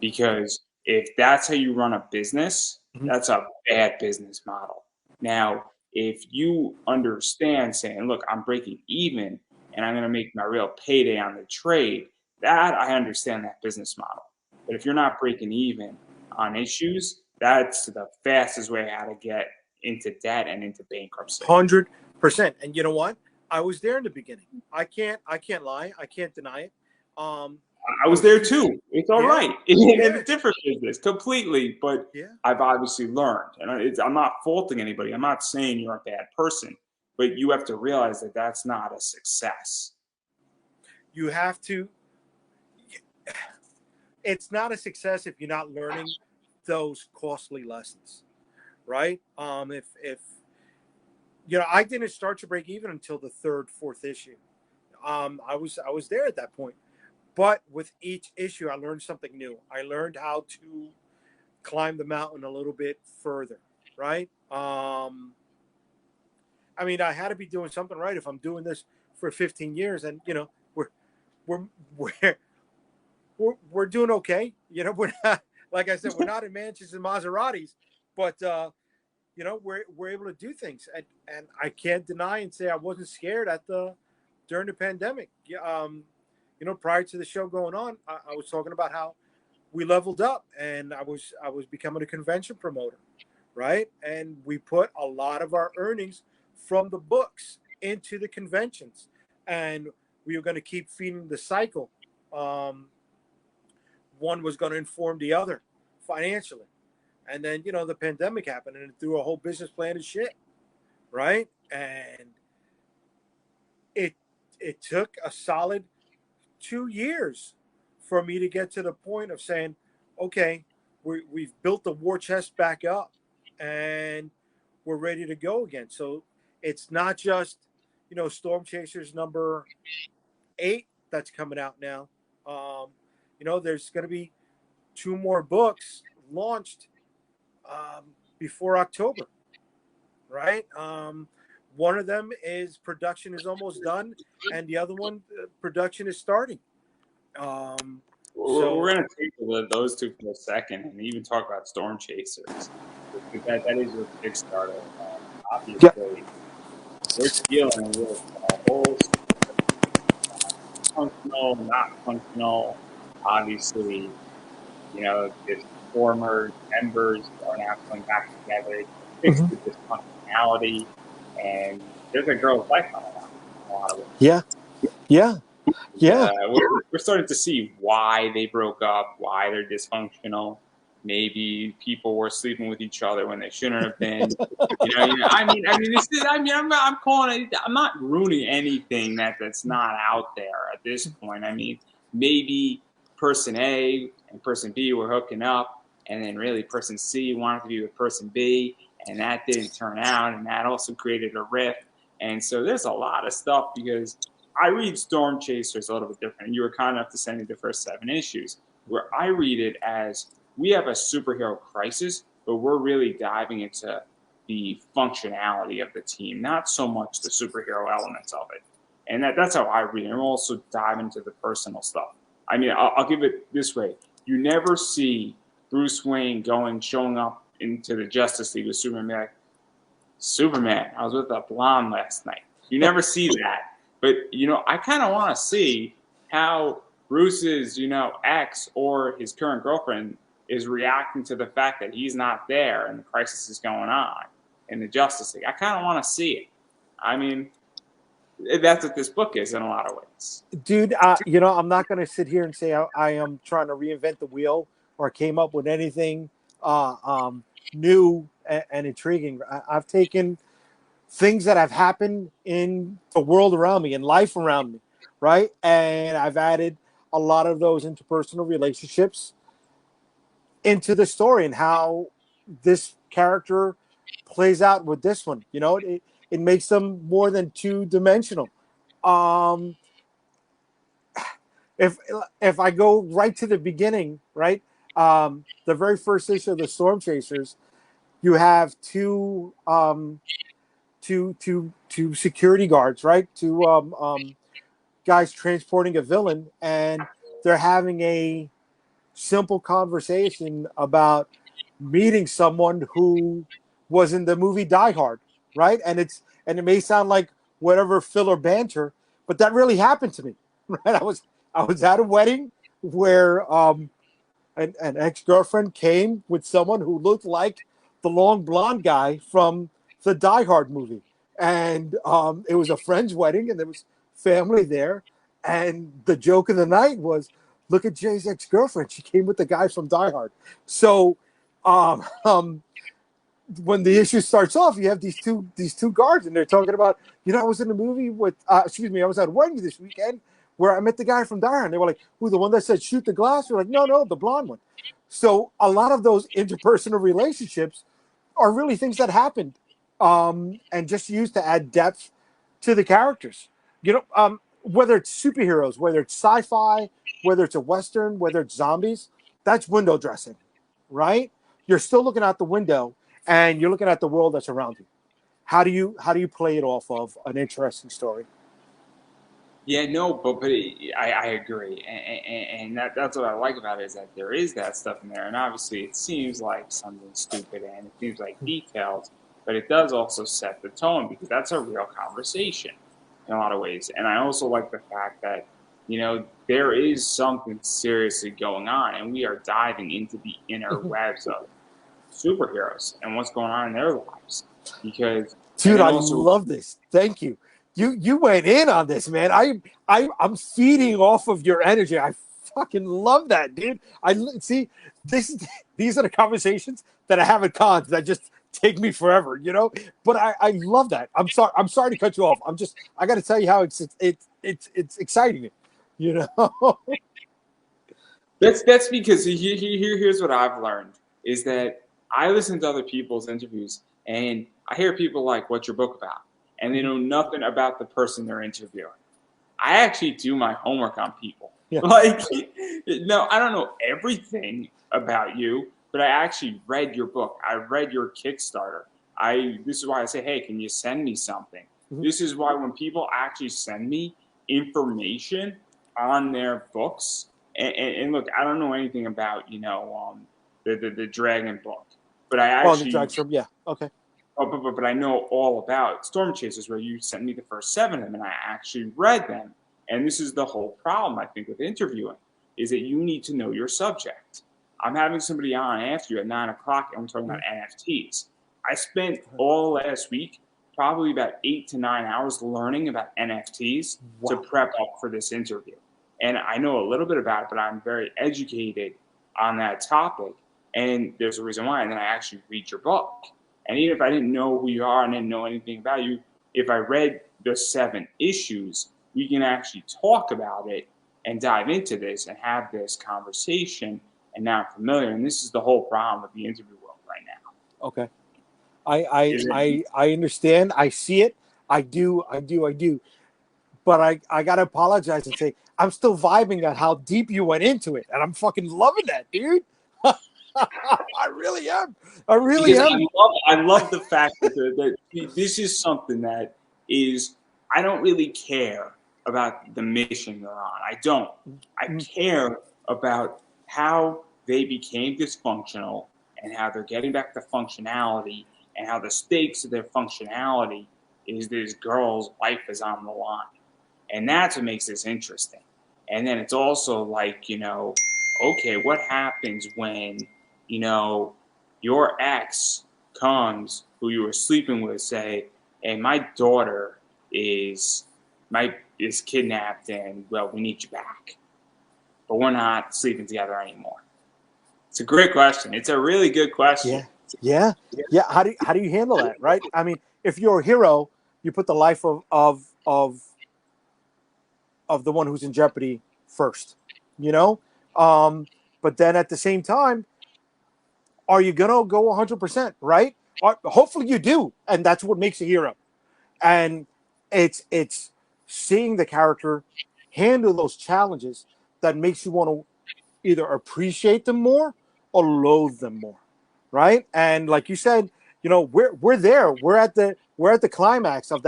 Speaker 1: Because if that's how you run a business, that's a bad business model. Now, if you understand saying, look, I'm breaking even and I'm going to make my real payday on the trade, that I understand that business model. But if you're not breaking even on issues, that's the fastest way how to get into debt and into bankruptcy.
Speaker 2: 100%. And you know what? I was there in the beginning. I can't lie. I can't deny it.
Speaker 1: I was there too. It's all right. In a different business, completely. But I've obviously learned, and I'm not faulting anybody. I'm not saying you're a bad person, but you have to realize that that's not a success.
Speaker 2: You have to. It's not a success if you're not learning those costly lessons, right? If I didn't start to break even until the third, fourth issue. I was there at that point. But with each issue, I learned something new. I learned how to climb the mountain a little bit further, right? I mean, I had to be doing something right if I'm doing this for 15 years, and we're doing okay. We're not, like I said, we're not in Manchester and Maseratis, but we're able to do things, and I can't deny and say I wasn't scared during the pandemic. Prior to the show going on, I was talking about how we leveled up, and I was becoming a convention promoter, right? And we put a lot of our earnings from the books into the conventions, and we were going to keep feeding the cycle. One was going to inform the other financially, and then the pandemic happened, and it threw a whole business plan to shit, right? And it took a solid 2 years for me to get to the point of saying, okay, we've built the war chest back up and we're ready to go again. So it's not just, Storm Chasers number 8 that's coming out now. There's going to be 2 more books launched before October, right? One of them is production is almost done, and the other one production is starting.
Speaker 1: We're going to take those two for a second and even talk about Storm Chasers. That is your Kickstarter. Obviously, they're dealing with a whole functional, not functional. Obviously, the former members are now coming back together to fix the dysfunctionality, and there's a girl's life on it in a lot of ways.
Speaker 2: Yeah.
Speaker 1: We're starting to see why they broke up, why they're dysfunctional. Maybe people were sleeping with each other when they shouldn't have been. I'm calling it. I'm not ruining anything that's not out there at this point. I mean, maybe person A and person B were hooking up, and then really person C wanted to be with person B, and that didn't turn out, and that also created a rift. And so there's a lot of stuff because I read Storm Chasers a little bit different. You were kind enough to send me the first 7 issues, where I read it as we have a superhero crisis, but we're really diving into the functionality of the team, not so much the superhero elements of it. And that's how I read it. And also dive into the personal stuff. I mean, I'll give it this way. You never see Bruce Wayne showing up into the Justice League with Superman. Superman, I was with a blonde last night. You never see that. But, I kind of want to see how Bruce's, ex or his current girlfriend is reacting to the fact that he's not there and the crisis is going on in the Justice League. I kind of want to see it. I mean, that's what this book is in a lot of ways.
Speaker 2: Dude, I'm not going to sit here and say I am trying to reinvent the wheel or came up with anything new and intriguing. I've taken things that have happened in the world around me, in life around me, right? And I've added a lot of those interpersonal relationships into the story and how this character plays out with this one. It makes them more than 2-dimensional. If I go right to the beginning, right, the very first issue of the Storm Chasers, you have two security guards, right? Two guys transporting a villain, and they're having a simple conversation about meeting someone who was in the movie Die Hard, right? And it may sound like whatever filler banter, but that really happened to me, right? I was at a wedding where an ex-girlfriend came with someone who looked like the long blonde guy from the Die Hard movie. And it was a friend's wedding, and there was family there. And the joke of the night was, look at Jay's ex-girlfriend. She came with the guy from Die Hard. So when the issue starts off, you have these two guards, and they're talking about, I was in a movie with, I was at a wedding this weekend where I met the guy from Die Hard. And they were like, who, the one that said shoot the glass? We're like, no, the blonde one. So a lot of those interpersonal relationships are really things that happened and just used to add depth to the characters. Whether it's superheroes, whether it's sci-fi, whether it's a Western, whether it's zombies, that's window dressing, right? You're still looking out the window and you're looking at the world that's around you. How do you play it off of an interesting story?
Speaker 1: Yeah, no, but I agree, and that's what I like about it is that there is that stuff in there, and obviously it seems like something stupid and it seems like details, but it does also set the tone because that's a real conversation in a lot of ways, and I also like the fact that there is something seriously going on, and we are diving into the inner webs of superheroes and what's going on in their lives because.
Speaker 2: Dude, I love this. Thank you. You went in on this, man. I'm feeding off of your energy. I fucking love that, dude. I see these are the conversations that I have at cons that just take me forever, But I love that. I'm sorry to cut you off. I got to tell you how it's exciting,
Speaker 1: That's because here's what I've learned is that I listen to other people's interviews and I hear people like, "What's your book about?" And they know nothing about the person they're interviewing. I actually do my homework on people.
Speaker 2: Yeah.
Speaker 1: Like, no, I don't know everything about you, but I actually read your book. I read your Kickstarter. This is why I say, hey, can you send me something?
Speaker 2: Mhm.
Speaker 1: This is why when people actually send me information on their books, and look, I don't know anything about the Dragon book, but I
Speaker 2: Well, the
Speaker 1: actually
Speaker 2: drag strip, yeah. Okay.
Speaker 1: but I know all about Storm Chasers, where you sent me the first 7 of them, and I actually read them. And this is the whole problem, I think, with interviewing, is that you need to know your subject. I'm having somebody on after you at 9 o'clock, and we're talking about NFTs. I spent all last week probably about 8 to 9 hours learning about NFTs to
Speaker 2: Wow.
Speaker 1: prep up for this interview. And I know a little bit about it, but I'm very educated on that topic. And there's a reason why. And then I actually read your book. And even if I didn't know who you are and didn't know anything about you, if I read the 7 issues, we can actually talk about it and dive into this and have this conversation. And now I'm familiar. And this is the whole problem with the interview world right now.
Speaker 2: Okay. I understand. I see it. I do. But I gotta apologize and say I'm still vibing at how deep you went into it, and I'm fucking loving that, dude. I really am. I really
Speaker 1: Because
Speaker 2: am.
Speaker 1: I love the fact that this is something that is, I don't really care about the mission they're on. I don't. I care about how they became dysfunctional and how they're getting back to functionality and how the stakes of their functionality is this girl's life is on the line. And that's what makes this interesting. And then it's also like, okay, what happens when, your ex comes, who you were sleeping with, say, hey, my daughter is kidnapped and, well, we need you back. But we're not sleeping together anymore. It's a great question. It's a really good question.
Speaker 2: Yeah. How do you handle that, right? I mean, if you're a hero, you put the life of the one who's in jeopardy first, you know? But then at the same time, are you going to go 100%, right? Hopefully you do. And that's what makes a hero. And it's seeing the character handle those challenges that makes you want to either appreciate them more or loathe them more, right? And like you said, we're there. We're at the climax of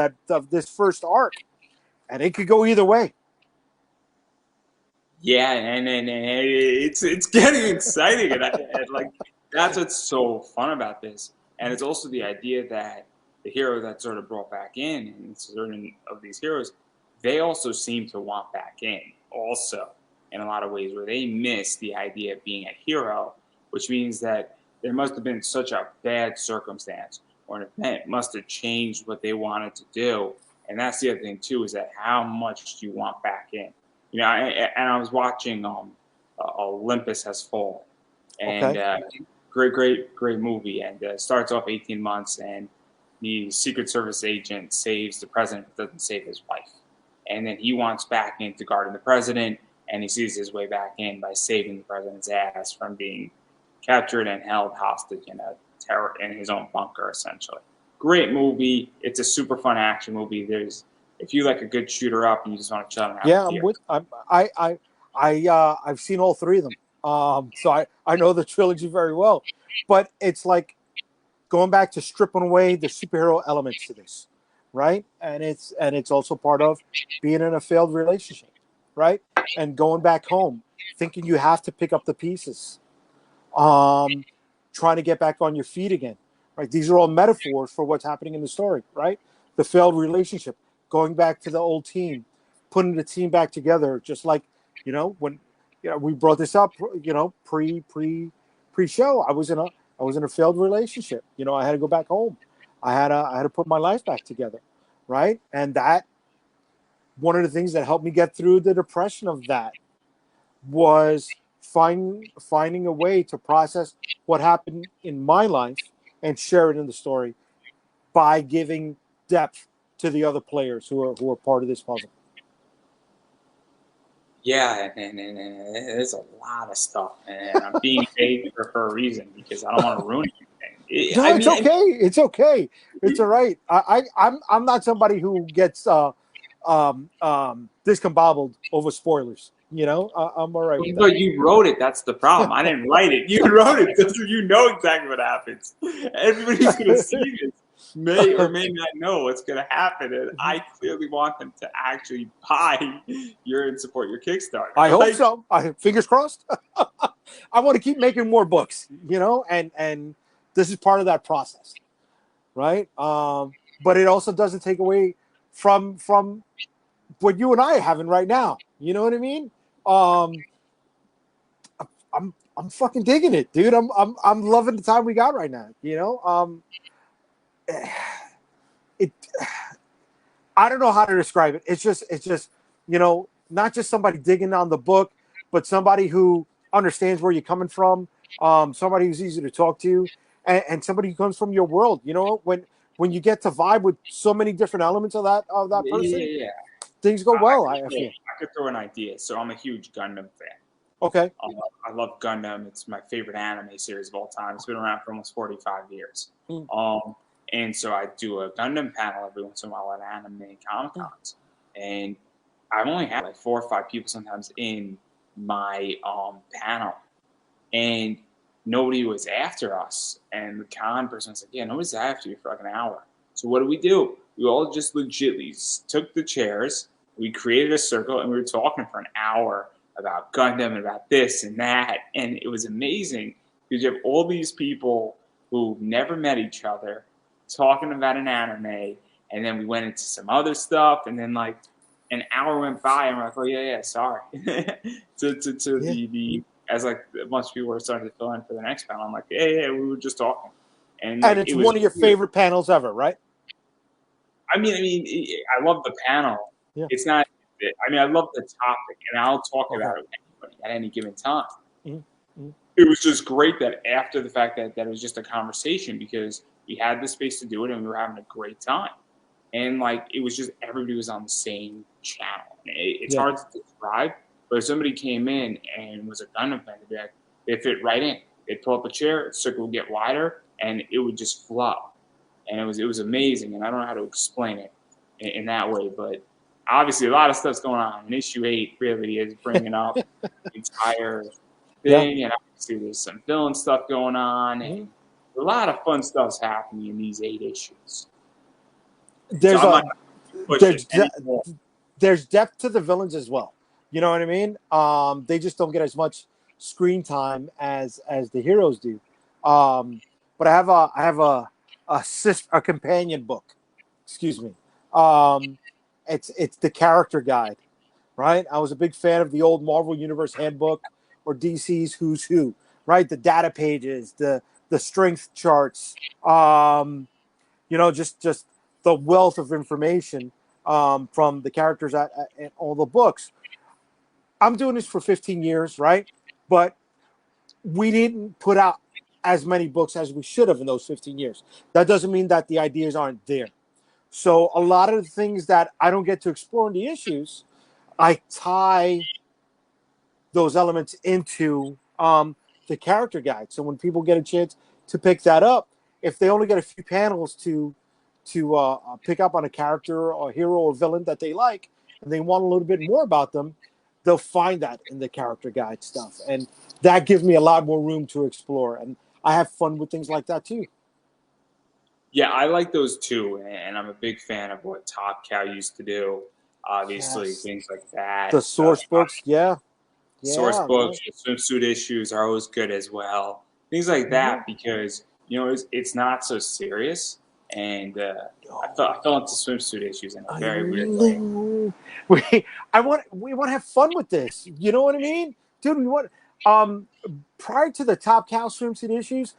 Speaker 2: this first arc, and it could go either way.
Speaker 1: Yeah, and it's getting exciting, and like that's what's so fun about this. And it's also the idea that the hero that's sort of brought back in, and certain of these heroes, they also seem to want back in, also in a lot of ways, where they miss the idea of being a hero, which means that there must have been such a bad circumstance, or an event must have changed what they wanted to do. And that's the other thing too, is that how much do you want back in? And I was watching Olympus Has Fallen, and
Speaker 2: Okay.
Speaker 1: great movie. And starts off 18 months, and the Secret Service agent saves the president, but doesn't save his wife. And then he wants back into guarding the president, and he sees his way back in by saving the president's ass from being captured and held hostage in his own bunker, essentially. Great movie. It's a super fun action movie. If you like a good shooter up and you just want to chill and have
Speaker 2: Yeah,
Speaker 1: a beer.
Speaker 2: I've seen all 3 of them. So I know the trilogy very well. But it's like going back to stripping away the superhero elements to this, right? And it's also part of being in a failed relationship, right? And going back home, thinking you have to pick up the pieces, trying to get back on your feet again, right? These are all metaphors for what's happening in the story, right? The failed relationship, going back to the old team, putting the team back together, just like when we brought this up, pre show. I was in a failed relationship. I had to go back home. I had to put my life back together, right? And that one of the things that helped me get through the depression of that was finding a way to process what happened in my life and share it in the story by giving depth to the other players who are part of this puzzle.
Speaker 1: Yeah, and there's a lot of stuff, and I'm being paid for a reason because I don't want to ruin anything.
Speaker 2: No, it's okay. It's okay. It's all right. I'm not somebody who gets discombobbled over spoilers. You know, I'm all right with that.
Speaker 1: But you wrote it. That's the problem. I didn't write it. You wrote it, so you know exactly what happens. Everybody who's going to see this may or may not know what's going to happen, and I clearly want them to actually buy and support your Kickstarter.
Speaker 2: I hope so. Fingers crossed. I want to keep making more books, you know, and this is part of that process, right? But it also doesn't take away from what you and I are having right now. You know what I mean? I'm fucking digging it, dude. I'm loving the time we got right now. You know, I don't know how to describe it. It's just you know, not just somebody digging on the book, but somebody who understands where you're coming from. Somebody who's easy to talk to, and somebody who comes from your world. You know, when you get to vibe with so many different elements of that person, things go well. I feel.
Speaker 1: I could throw an idea. So I'm a huge Gundam fan.
Speaker 2: Okay.
Speaker 1: I love Gundam. It's my favorite anime series of all time. It's been around for almost 45 years. And so I do a Gundam panel every once in a while at anime and Comic Cons. And I've only had like 4 or 5 people sometimes in my panel. And nobody was after us. And the con person was like, yeah, nobody's after you for like an hour. So what do? We all just legitly took the chairs, we created a circle, and we were talking for an hour about Gundam and about this and that. And it was amazing because you have all these people who never met each other talking about an anime. And then we went into some other stuff. And then like an hour went by and we're like, oh, yeah, sorry. As like a bunch of people were starting to fill in for the next panel. I'm like, yeah, we were just talking. And like,
Speaker 2: it's one of your favorite panels ever, right?
Speaker 1: I mean, I love the panel. Yeah. It's not. I love the topic, and I'll talk about it with anybody at any given time. Mm-hmm. It was just great that after the fact that it was just a conversation because we had the space to do it and we were having a great time. And like it was just everybody was on the same channel. It's hard to describe, but if somebody came in and was a Gundam fan, they fit right in. They'd pull up a chair, the circle would get wider, and it would just flow. And it was amazing, and I don't know how to explain it in that way, but obviously a lot of stuff's going on. And issue 8 really is bringing up the entire thing, and obviously there's some villain stuff going on, and a lot of fun stuff's happening in these 8 issues.
Speaker 2: There's depth to the villains as well. You know what I mean? They just don't get as much screen time as the heroes do. But I have a companion book. Excuse me. It's the character guide, right? I was a big fan of the old Marvel Universe Handbook or DC's Who's Who, right? The data pages, the strength charts, you know, just the wealth of information from the characters at all the books. I'm doing this for 15 years, right? But we didn't put out as many books as we should have in those 15 years. That doesn't mean that the ideas aren't there. So a lot of the things that I don't get to explore in the issues, I tie those elements into the character guide. So when people get a chance to pick that up, if they only get a few panels to pick up on a character or hero or villain that they like, and they want a little bit more about them, they'll find that in the character guide stuff. And that gives me a lot more room to explore. And I have fun with things like that too.
Speaker 1: Yeah, I like those too. And I'm a big fan of what Top Cow used to do. Obviously, things like that.
Speaker 2: The source books,
Speaker 1: source books, the swimsuit issues are always good as well. Things like that because, you know, it's not so serious. And I fell into swimsuit issues in a very weird way.
Speaker 2: We want to have fun with this. You know what I mean? Dude, we want prior to the Top Cow swimsuit issues,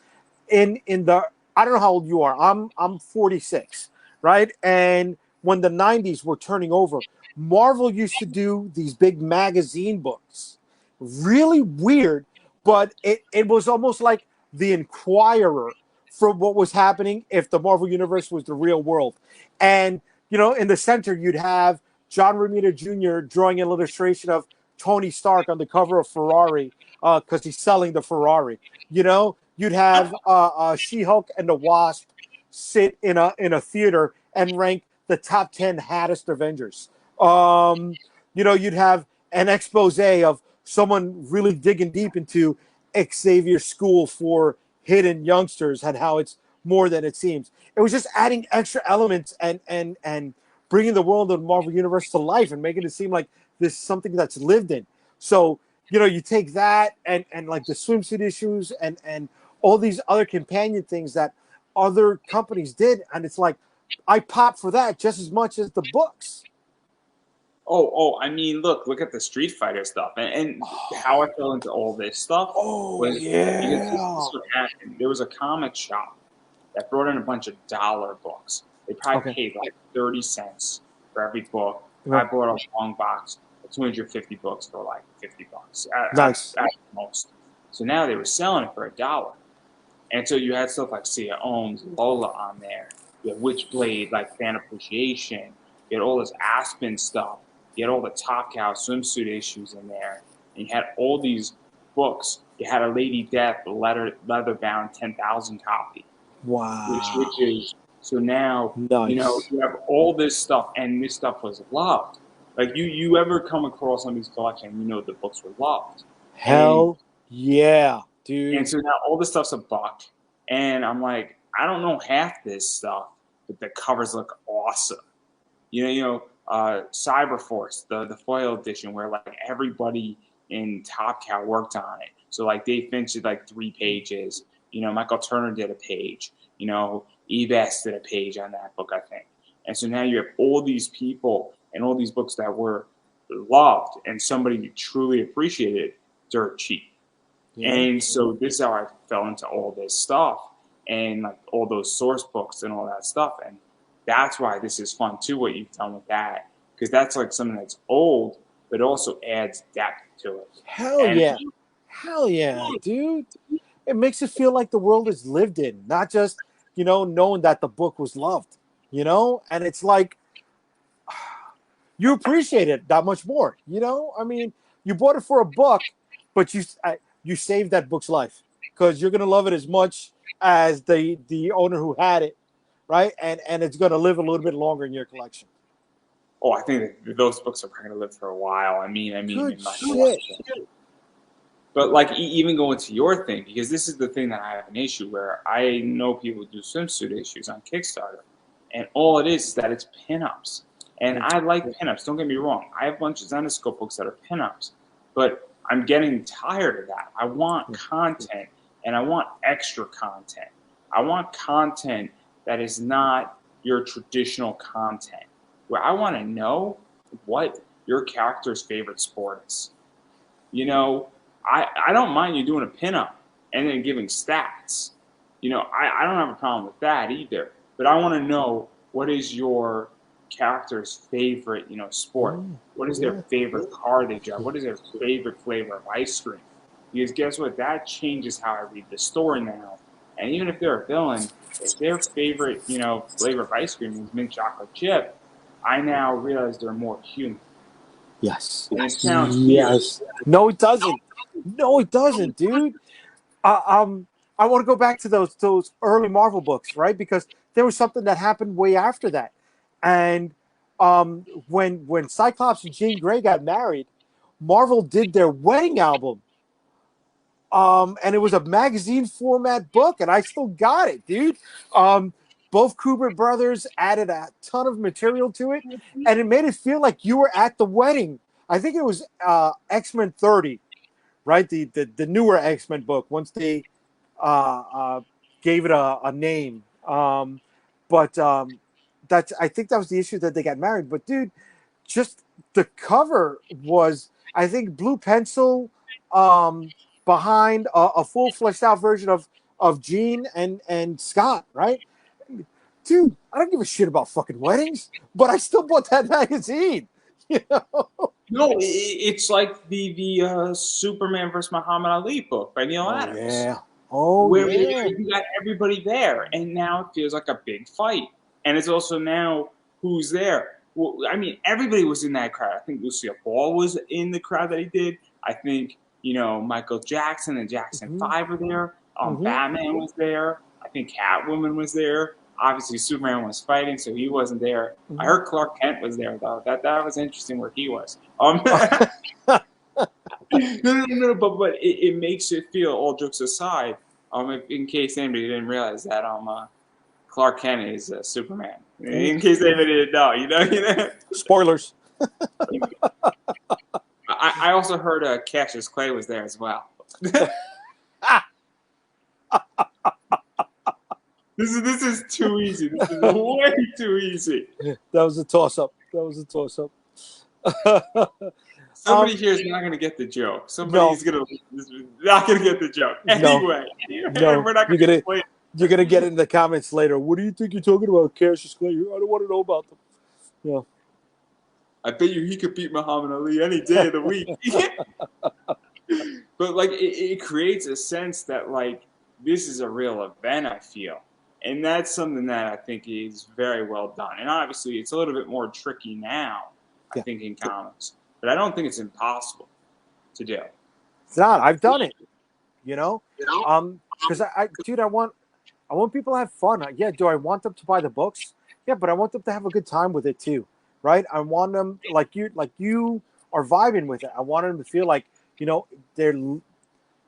Speaker 2: in the I don't know how old you are. I'm 46, right? And when the 90s were turning over, Marvel used to do these big magazine books. Really weird, but it was almost like the Inquirer for what was happening if the Marvel Universe was the real world. And, you know, in the center, you'd have John Romita Jr. drawing an illustration of Tony Stark on the cover of Ferrari because he's selling the Ferrari. You know, you'd have She-Hulk and the Wasp sit in a theater and rank the top 10 hottest Avengers. You know, you'd have an expose of someone really digging deep into Xavier School for hidden youngsters and how it's more than it seems. It was just adding extra elements and bringing the world of the Marvel Universe to life and making it seem like this is something that's lived in. So, you take that and like the swimsuit issues and all these other companion things that other companies did, and it's like I pop for that just as much as the books.
Speaker 1: I mean, look at the Street Fighter stuff, and how I fell into all this stuff was because this what happened. There was a comic shop that brought in a bunch of dollar books. They probably paid like 30 cents for every book. I bought a long box of 250 books for like $50 at most. So now they were selling it for $1. And so you had stuff like Sia Ohms, Lola on there. You had Witchblade, like Fan Appreciation. You had all this Aspen stuff. You had all the Top Cow swimsuit issues in there. And you had all these books. You had a Lady Death leather-bound 10,000 copy.
Speaker 2: Wow.
Speaker 1: Which is, so now, you have all this stuff, and this stuff was loved. Like, you ever come across some of these collections, the books were loved.
Speaker 2: Hell yeah, dude.
Speaker 1: And so now all this stuff's $1. And I'm like, I don't know half this stuff, but the covers look awesome. Cyberforce, the foil edition, where like everybody in Top Cow worked on it. So like Dave Finch did like 3 pages. Michael Turner did a page. Ebess did a page on that book, I think. And so now you have all these people and all these books that were loved and somebody truly appreciated dirt cheap. Yeah. And so this is how I fell into all this stuff and like all those source books and all that stuff. And that's why this is fun too, what you've done with that. Because that's like something that's old, but also adds depth to it.
Speaker 2: Hell yeah, dude. It makes it feel like the world is lived in, not just, knowing that the book was loved, and it's like you appreciate it that much more, I mean, you bought it for $1, but you saved that book's life because you're going to love it as much as the owner who had it, right? And it's going to live a little bit longer in your collection.
Speaker 1: I think that those books are probably going to live for a while. I mean,
Speaker 2: good
Speaker 1: in my
Speaker 2: shit.
Speaker 1: collection. But like even going to your thing, because this is the thing that I have an issue where I know people do swimsuit issues on Kickstarter, and all it is that it's pinups. And I like pinups. Don't get me wrong. I have a bunch of Zenescope books that are pinups, but I'm getting tired of that. I want content, and I want extra content. I want content that is not your traditional content, where I want to know what your character's favorite sport is. I don't mind you doing a pinup and then giving stats. I don't have a problem with that either. But I want to know what is your character's favorite, sport. What is their favorite car they drive? What is their favorite flavor of ice cream? Because guess what? That changes how I read the story now. And even if they're a villain, if their favorite, flavor of ice cream is mint chocolate chip, I now realize they're more human.
Speaker 2: Yes.
Speaker 1: And it sounds
Speaker 2: weird. No, it doesn't. No, it doesn't, dude. I want to go back to those early Marvel books, right? Because there was something that happened way after that. And when Cyclops and Jean Grey got married, Marvel did their wedding album. And it was a magazine format book, and I still got it, dude. Both Kubert brothers added a ton of material to it, and it made it feel like you were at the wedding. I think it was X-Men 30, right? The newer X-Men book, once they gave it a name. I think that was the issue that they got married. But, dude, just the cover was, I think, blue pencil behind a full fleshed out version of Jean and Scott, right? Dude, I don't give a shit about fucking weddings, but I still bought that magazine.
Speaker 1: No, it's like the Superman versus Muhammad Ali book by Neil Adams.
Speaker 2: Yeah.
Speaker 1: Where you got everybody there, and now it feels like a big fight. And it's also now who's there. Well, I mean, everybody was in that crowd. I think Lucille Ball was in the crowd that he did. I think, Michael Jackson and Jackson 5 were there. Batman was there. I think Catwoman was there. obviously Superman was fighting, so he wasn't there. I heard Clark Kent was there though. That was interesting where he was. No, but it makes it feel, all jokes aside, in case anybody didn't realize that Clark Kent is Superman. In case anybody didn't know, you know.
Speaker 2: Spoilers.
Speaker 1: I also heard Cassius Clay was there as well. This is too easy. This is way too easy.
Speaker 2: That was a toss-up.
Speaker 1: Somebody here is not going to get the joke. Somebody's not going to get the joke. Anyway, we're not going to explain it.
Speaker 2: You're going to get it in the comments later. What do you think you're talking about, Cassius Clay? I don't want to know about them. Yeah.
Speaker 1: I bet you he could beat Muhammad Ali any day of the week. But like it creates a sense that like this is a real event, I feel. And that's something that I think is very well done. And obviously it's a little bit more tricky now, I think, in comics. But I don't think it's impossible to do.
Speaker 2: It's not. I've done it. You know? Because dude, I want people to have fun. Yeah, do I want them to buy the books? Yeah, but I want them to have a good time with it too. Right? I want them like you are vibing with it. I want them to feel like, you know,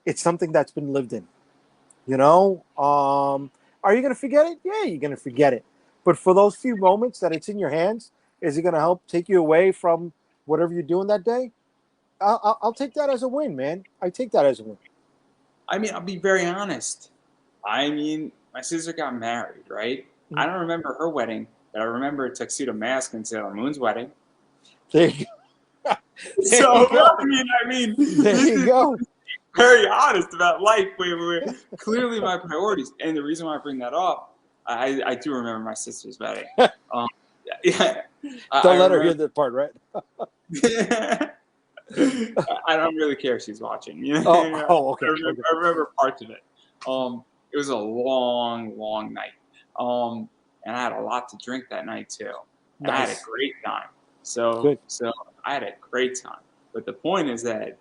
Speaker 2: it's something that's been lived in. You know? Are you gonna forget it? Yeah, you're gonna forget it. But for those few moments that it's in your hands, is it gonna help take you away from whatever you're doing that day? I'll take that as a win, man. I take that as a win.
Speaker 1: I mean, I'll be very honest. I mean, my sister got married, right? Mm-hmm. I don't remember her wedding, but I remember Tuxedo Mask and Sailor Moon's wedding.
Speaker 2: There you go.
Speaker 1: I mean,
Speaker 2: there you go.
Speaker 1: Very honest about life. Clearly my priorities. And the reason why I bring that up, I do remember my sister's wedding. Yeah.
Speaker 2: Don't let her hear that part, right?
Speaker 1: I don't really care if she's watching. You know?
Speaker 2: Okay.
Speaker 1: I remember parts of it. It was a long, long night. And I had a lot to drink that night too. And I had a great time. So I had a great time. But the point is that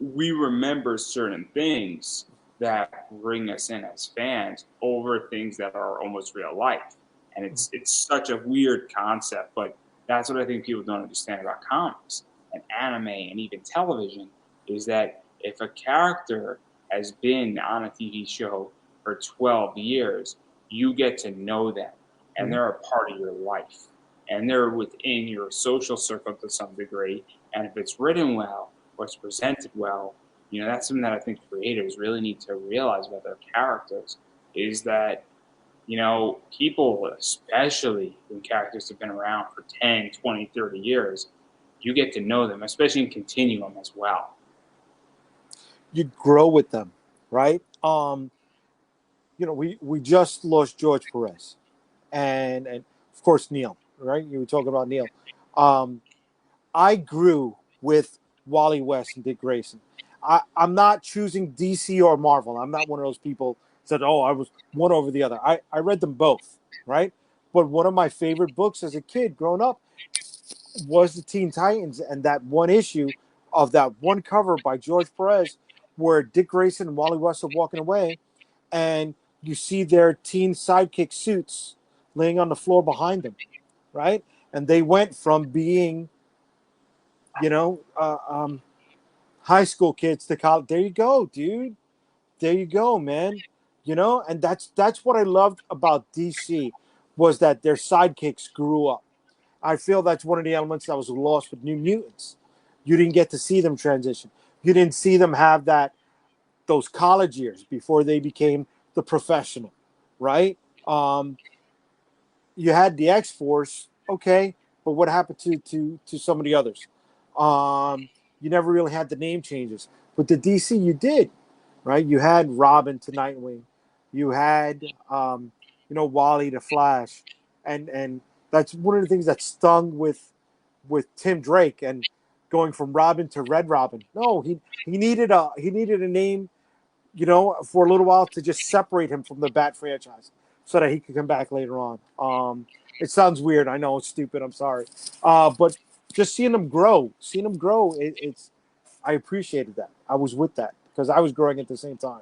Speaker 1: we remember certain things that bring us in as fans over things that are almost real life. And it's such a weird concept, but that's what I think people don't understand about comics and anime and even television, is that if a character has been on a TV show for 12 years, you get to know them, and they're a part of your life, and they're within your social circle to some degree. And if it's written well, or it's presented well, you know, that's something that I think creators really need to realize about their characters, is that, you know, people, especially when characters have been around for 10, 20, 30 years, you get to know them, especially in Continuum as well.
Speaker 2: You grow with them, right? You know, we just lost George Perez, and of course Neil, right? You were talking about Neil. I grew with Wally West and Dick Grayson. I'm not choosing DC or Marvel. I'm not one of those people that said, oh, I was one over the other. I read them both, right? But one of my favorite books as a kid growing up was the Teen Titans, and that one issue of that one cover by George Perez where Dick Grayson and Wally West are walking away, and you see their teen sidekick suits laying on the floor behind them, right? And they went from being, you know, high school kids to college. There you go, dude. There you go, man. You know, and that's what I loved about DC, was that their sidekicks grew up. I feel that's one of the elements that was lost with New Mutants. You didn't get to see them transition. You didn't see them have those college years before they became the professional, right? You had the X-Force, okay, but what happened to some of the others? You never really had the name changes. But the DC, you did, right? You had Robin to Nightwing. You had, Wally to Flash. And that's one of the things that stung with Tim Drake and going from Robin to Red Robin. No, he needed a name, you know, for a little while to just separate him from the Bat franchise so that he could come back later on. It sounds weird. I know it's stupid. I'm sorry. But just seeing them grow, I appreciated that. I was with that because I was growing at the same time.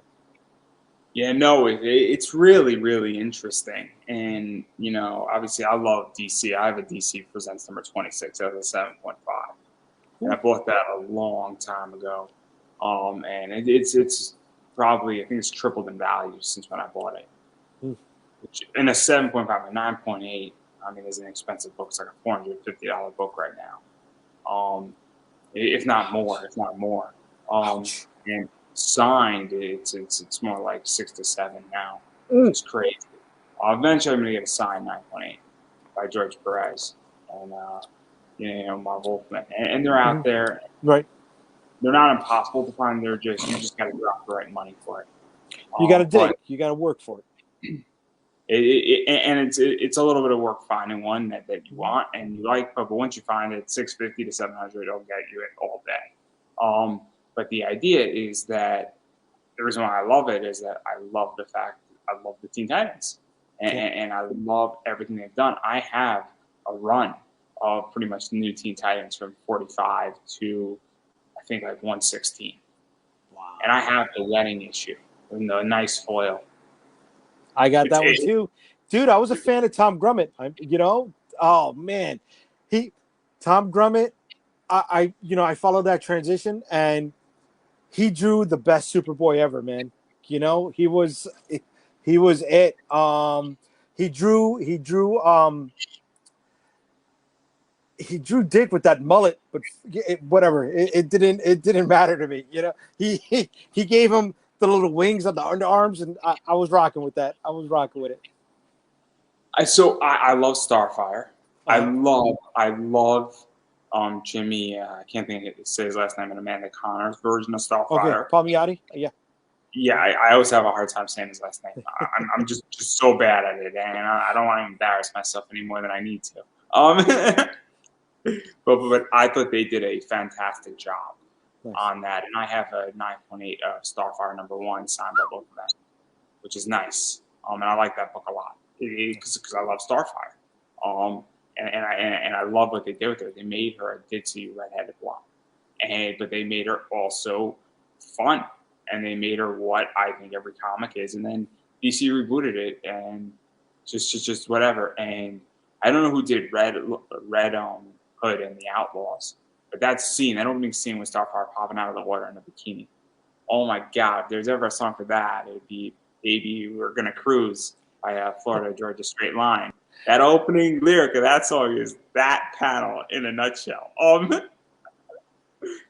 Speaker 1: Yeah, no, it's really, really interesting. And, you know, obviously I love DC. I have a DC Presents number 26 out of the 7.5. And I bought that a long time ago. And it's probably, I think it's tripled in value since when I bought it. Which, in a 7.5, a 9.8, I mean, is an expensive book. It's like a $450 book right now. If not more. And signed, it's more like 6 to 7 now, which is crazy. Eventually, I'm gonna get a signed 9.8 by George Perez and you know, Marv Wolfman, and they're out there.
Speaker 2: Right.
Speaker 1: They're not impossible to find. You just got to drop the right money for it.
Speaker 2: You got to dig. You got to work for it.
Speaker 1: It's a little bit of work finding one that you want and you like, but once you find it, 650 to 700, it'll get you it all day. But the idea is that the reason why I love it is that I love the fact I love the Teen Titans, and I love everything they've done. I have a run of pretty much the new Teen Titans from 45 to I think like 116. Wow! And I have the wedding issue in the nice foil.
Speaker 2: I got that one too, dude. I was a fan of Tom Grummett. You know, oh man, Tom Grummett. I followed that transition, and he drew the best Superboy ever, man. You know, he was it. He drew Dick with that mullet, but whatever. It didn't matter to me. You know, he gave him the little wings on the underarms, and I was rocking with that. I was rocking with it.
Speaker 1: I love Starfire. I love Jimmy. I can't think of say his last name. And Amanda Connor's version of Starfire.
Speaker 2: Okay, Palmiotti. Yeah.
Speaker 1: Yeah, I always have a hard time saying his last name. I'm just so bad at it, and I don't want to embarrass myself any more than I need to. But I thought they did a fantastic job on that, and I have a 9.8 Starfire #1 signed by both of them, which is nice. And I like that book a lot because I love Starfire. And I love what they did with her. They made her a ditzy redheaded blonde, but they made her also fun, and they made her what I think every comic is. And then DC rebooted it and just whatever. And I don't know who did Red Hood and the Outlaws, but that opening scene with Starfire popping out of the water in a bikini. Oh my God! If there's ever a song for that, it would be "Baby We're Gonna Cruise" by Florida Georgia Straight Line. That opening lyric of that song is that panel in a nutshell.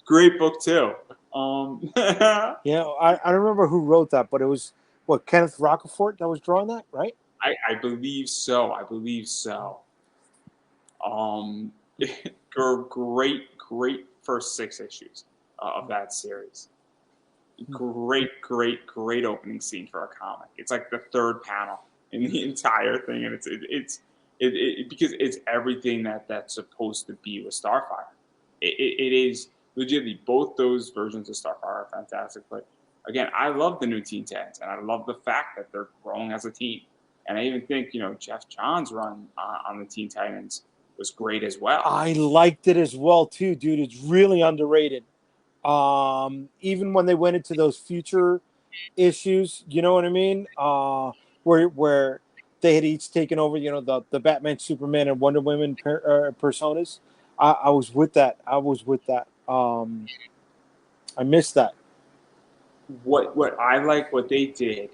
Speaker 1: Great book too.
Speaker 2: Yeah, I don't remember who wrote that, but it was Kenneth Rocafort that was drawing that, right?
Speaker 1: I believe so. Great first 6 issues of that series. Great opening scene for a comic. It's like the 3rd panel in the entire thing, and it's because it's everything that's supposed to be with Starfire. It is legitimately both those versions of Starfire are fantastic. But again, I love the new Teen Titans, and I love the fact that they're growing as a team. And I even think Jeff Johns' run on the Teen Titans was great as well.
Speaker 2: I liked it as well too, dude. It's really underrated. Even when they went into those future issues, you know what I mean? Where they had each taken over, the Batman, Superman, and Wonder Woman personas. I was with that. I missed that.
Speaker 1: What I like what they did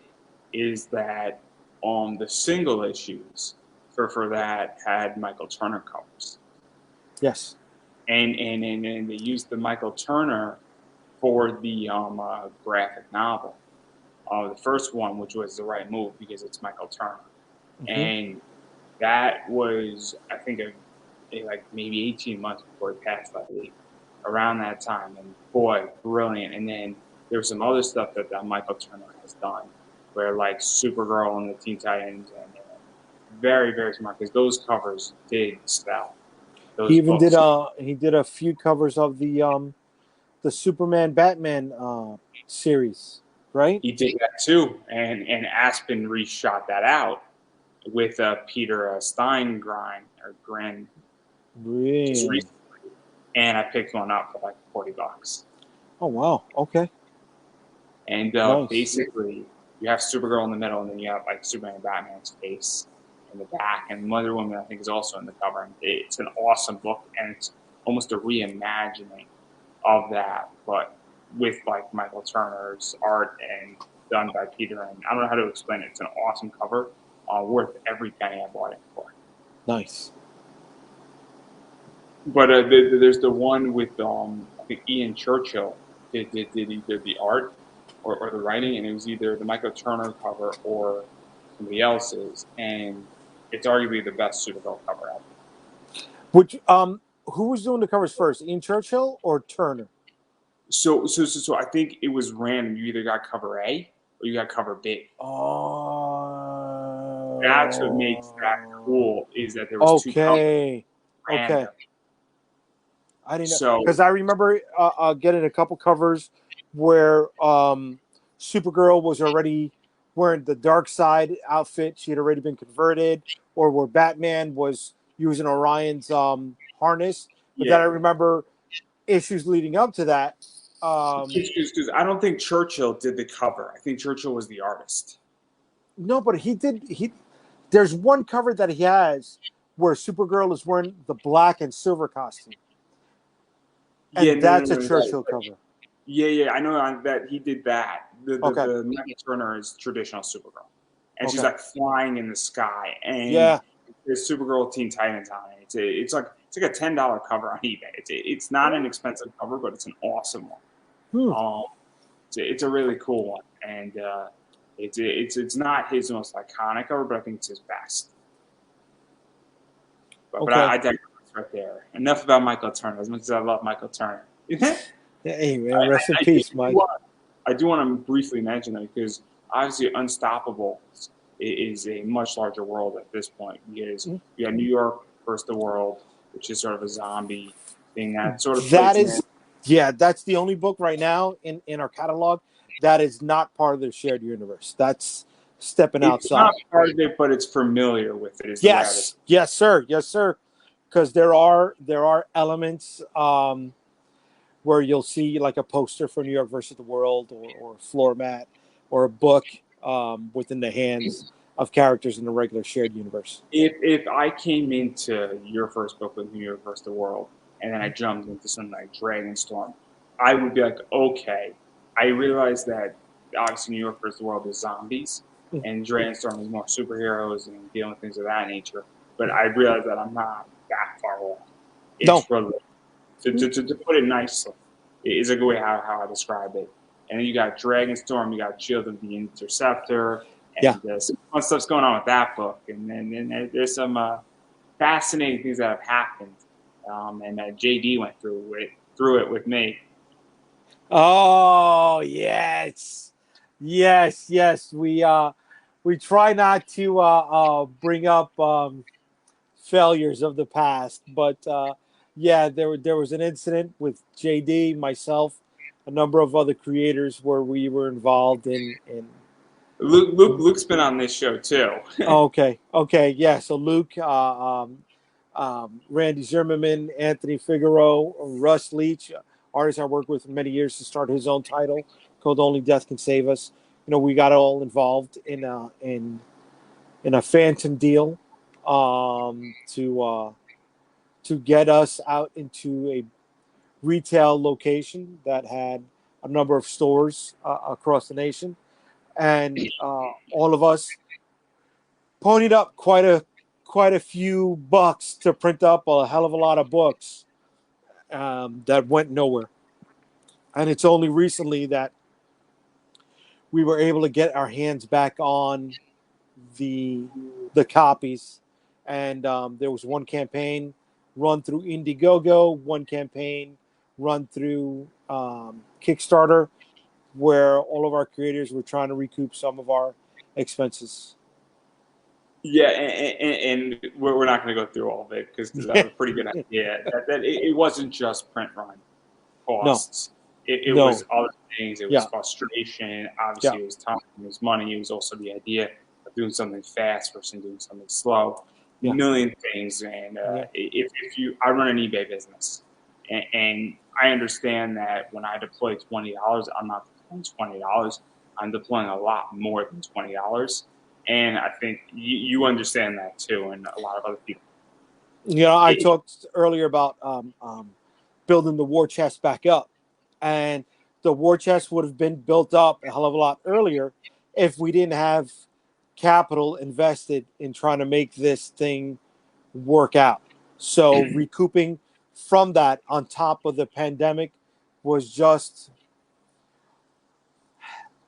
Speaker 1: is that the single issues for that had Michael Turner covers.
Speaker 2: Yes.
Speaker 1: And they used the Michael Turner for the graphic novel. The first one, which was the right move because it's Michael Turner. Mm-hmm. And that was, I think, like maybe 18 months before he passed, I believe, around that time. And boy, brilliant. And then there was some other stuff that Michael Turner has done, where like Supergirl and the Teen Titans, and very, very smart because those covers did sell.
Speaker 2: He even did a few covers of the Superman Batman series, right?
Speaker 1: He did that too, and Aspen reshot that out with Peter Steingrind or Grand.
Speaker 2: Really?
Speaker 1: And I picked one up for like $40.
Speaker 2: Oh wow! Okay.
Speaker 1: And
Speaker 2: nice.
Speaker 1: Basically, you have Supergirl in the middle, and then you have like Superman and Batman's face in the back, and Wonder Woman I think is also in the cover. And it's an awesome book, and it's almost a reimagining of that, but with like Michael Turner's art and done by Peter. And I don't know how to explain it. It's an awesome cover, worth every penny I bought it for.
Speaker 2: Nice.
Speaker 1: But there's the one with I think Ian Churchill did either the art or the writing, and it was either the Michael Turner cover or somebody else's, and it's arguably the best Supergirl cover out there.
Speaker 2: Which who was doing the covers first, Ian Churchill or Turner?
Speaker 1: So I think it was random. You either got cover A or you got cover B.
Speaker 2: Oh,
Speaker 1: That's what makes that cool, is that there was two covers.
Speaker 2: Okay. I didn't know,
Speaker 1: So
Speaker 2: because I remember getting a couple covers where Supergirl was already wearing the Dark Side outfit; she had already been converted, or where Batman was using Orion's harness. But then I remember issues leading up to that.
Speaker 1: Because I don't think Churchill did the cover. I think Churchill was the artist.
Speaker 2: No, but he did. There's one cover that he has where Supergirl is wearing the black and silver costume. And that's a Churchill cover.
Speaker 1: Yeah, I know that he did that. The Michael Turner is traditional Supergirl, and she's like flying in the sky, and there's Supergirl Teen Titans on it. It's like a $10 cover on eBay. It's not an expensive cover, but it's an awesome one. It's a really cool one, and it's not his most iconic cover, but I think it's his best. But I digress right there. Enough about Michael Turner. As much as I love Michael Turner.
Speaker 2: Hey man, rest in peace, Mike.
Speaker 1: I do want to briefly mention that, because obviously Unstoppable is a much larger world at this point, because you got New York versus the World, which is sort of a zombie thing that sort of
Speaker 2: that's the only book right now in our catalog that is not part of the shared universe. That's stepping outside.
Speaker 1: It's not part of it, but it's familiar with it.
Speaker 2: Yes, sir. Because there are elements where you'll see like a poster for New York versus the World, or a floor mat, or a book within the hands of characters in the regular shared universe.
Speaker 1: If I came into your first book with New York versus the World, and then I jumped into something like Dragonstorm, I would be like, okay, I realize that obviously New York versus the World is zombies, and Dragonstorm is more superheroes and dealing with things of that nature. But I realize that I'm not that far off. It's related. To put it nicely, is a good way how I describe it. And then you got Dragonstorm, you got Shield of the Interceptor, and some fun stuff's going on with that book. And then there's some fascinating things that have happened, and JD went through it with me.
Speaker 2: Oh yes. We try not to bring up failures of the past, but there was an incident with JD, myself, a number of other creators where we were involved in.
Speaker 1: Luke's been on this show too.
Speaker 2: Okay, yeah. So Luke, Randy Zimmerman, Anthony Figueroa, Russ Leach, artist I worked with for many years, to start his own title called Only Death Can Save Us. We got all involved in a phantom deal to get us out into a retail location that had a number of stores across the nation, and all of us ponied up quite a few bucks to print up a hell of a lot of books that went nowhere. And it's only recently that we were able to get our hands back on the copies. And there was one campaign run through Indiegogo, one campaign run through Kickstarter, where all of our creators were trying to recoup some of our expenses.
Speaker 1: Yeah, and we're not going to go through all of it, because I have a pretty good idea that it wasn't just print run costs.
Speaker 2: No.
Speaker 1: It was other things. It was frustration. Obviously, it was time. It was money. It was also the idea of doing something fast versus doing something slow. A million things. And I run an eBay business, and I understand that when I deploy $20, I'm not deploying $20 I'm deploying a lot more than $20. And I think you understand that too, and a lot of other people.
Speaker 2: You know, I talked earlier about building the war chest back up, and the war chest would have been built up a hell of a lot earlier if we didn't have capital invested in trying to make this thing work out. So recouping from that on top of the pandemic was just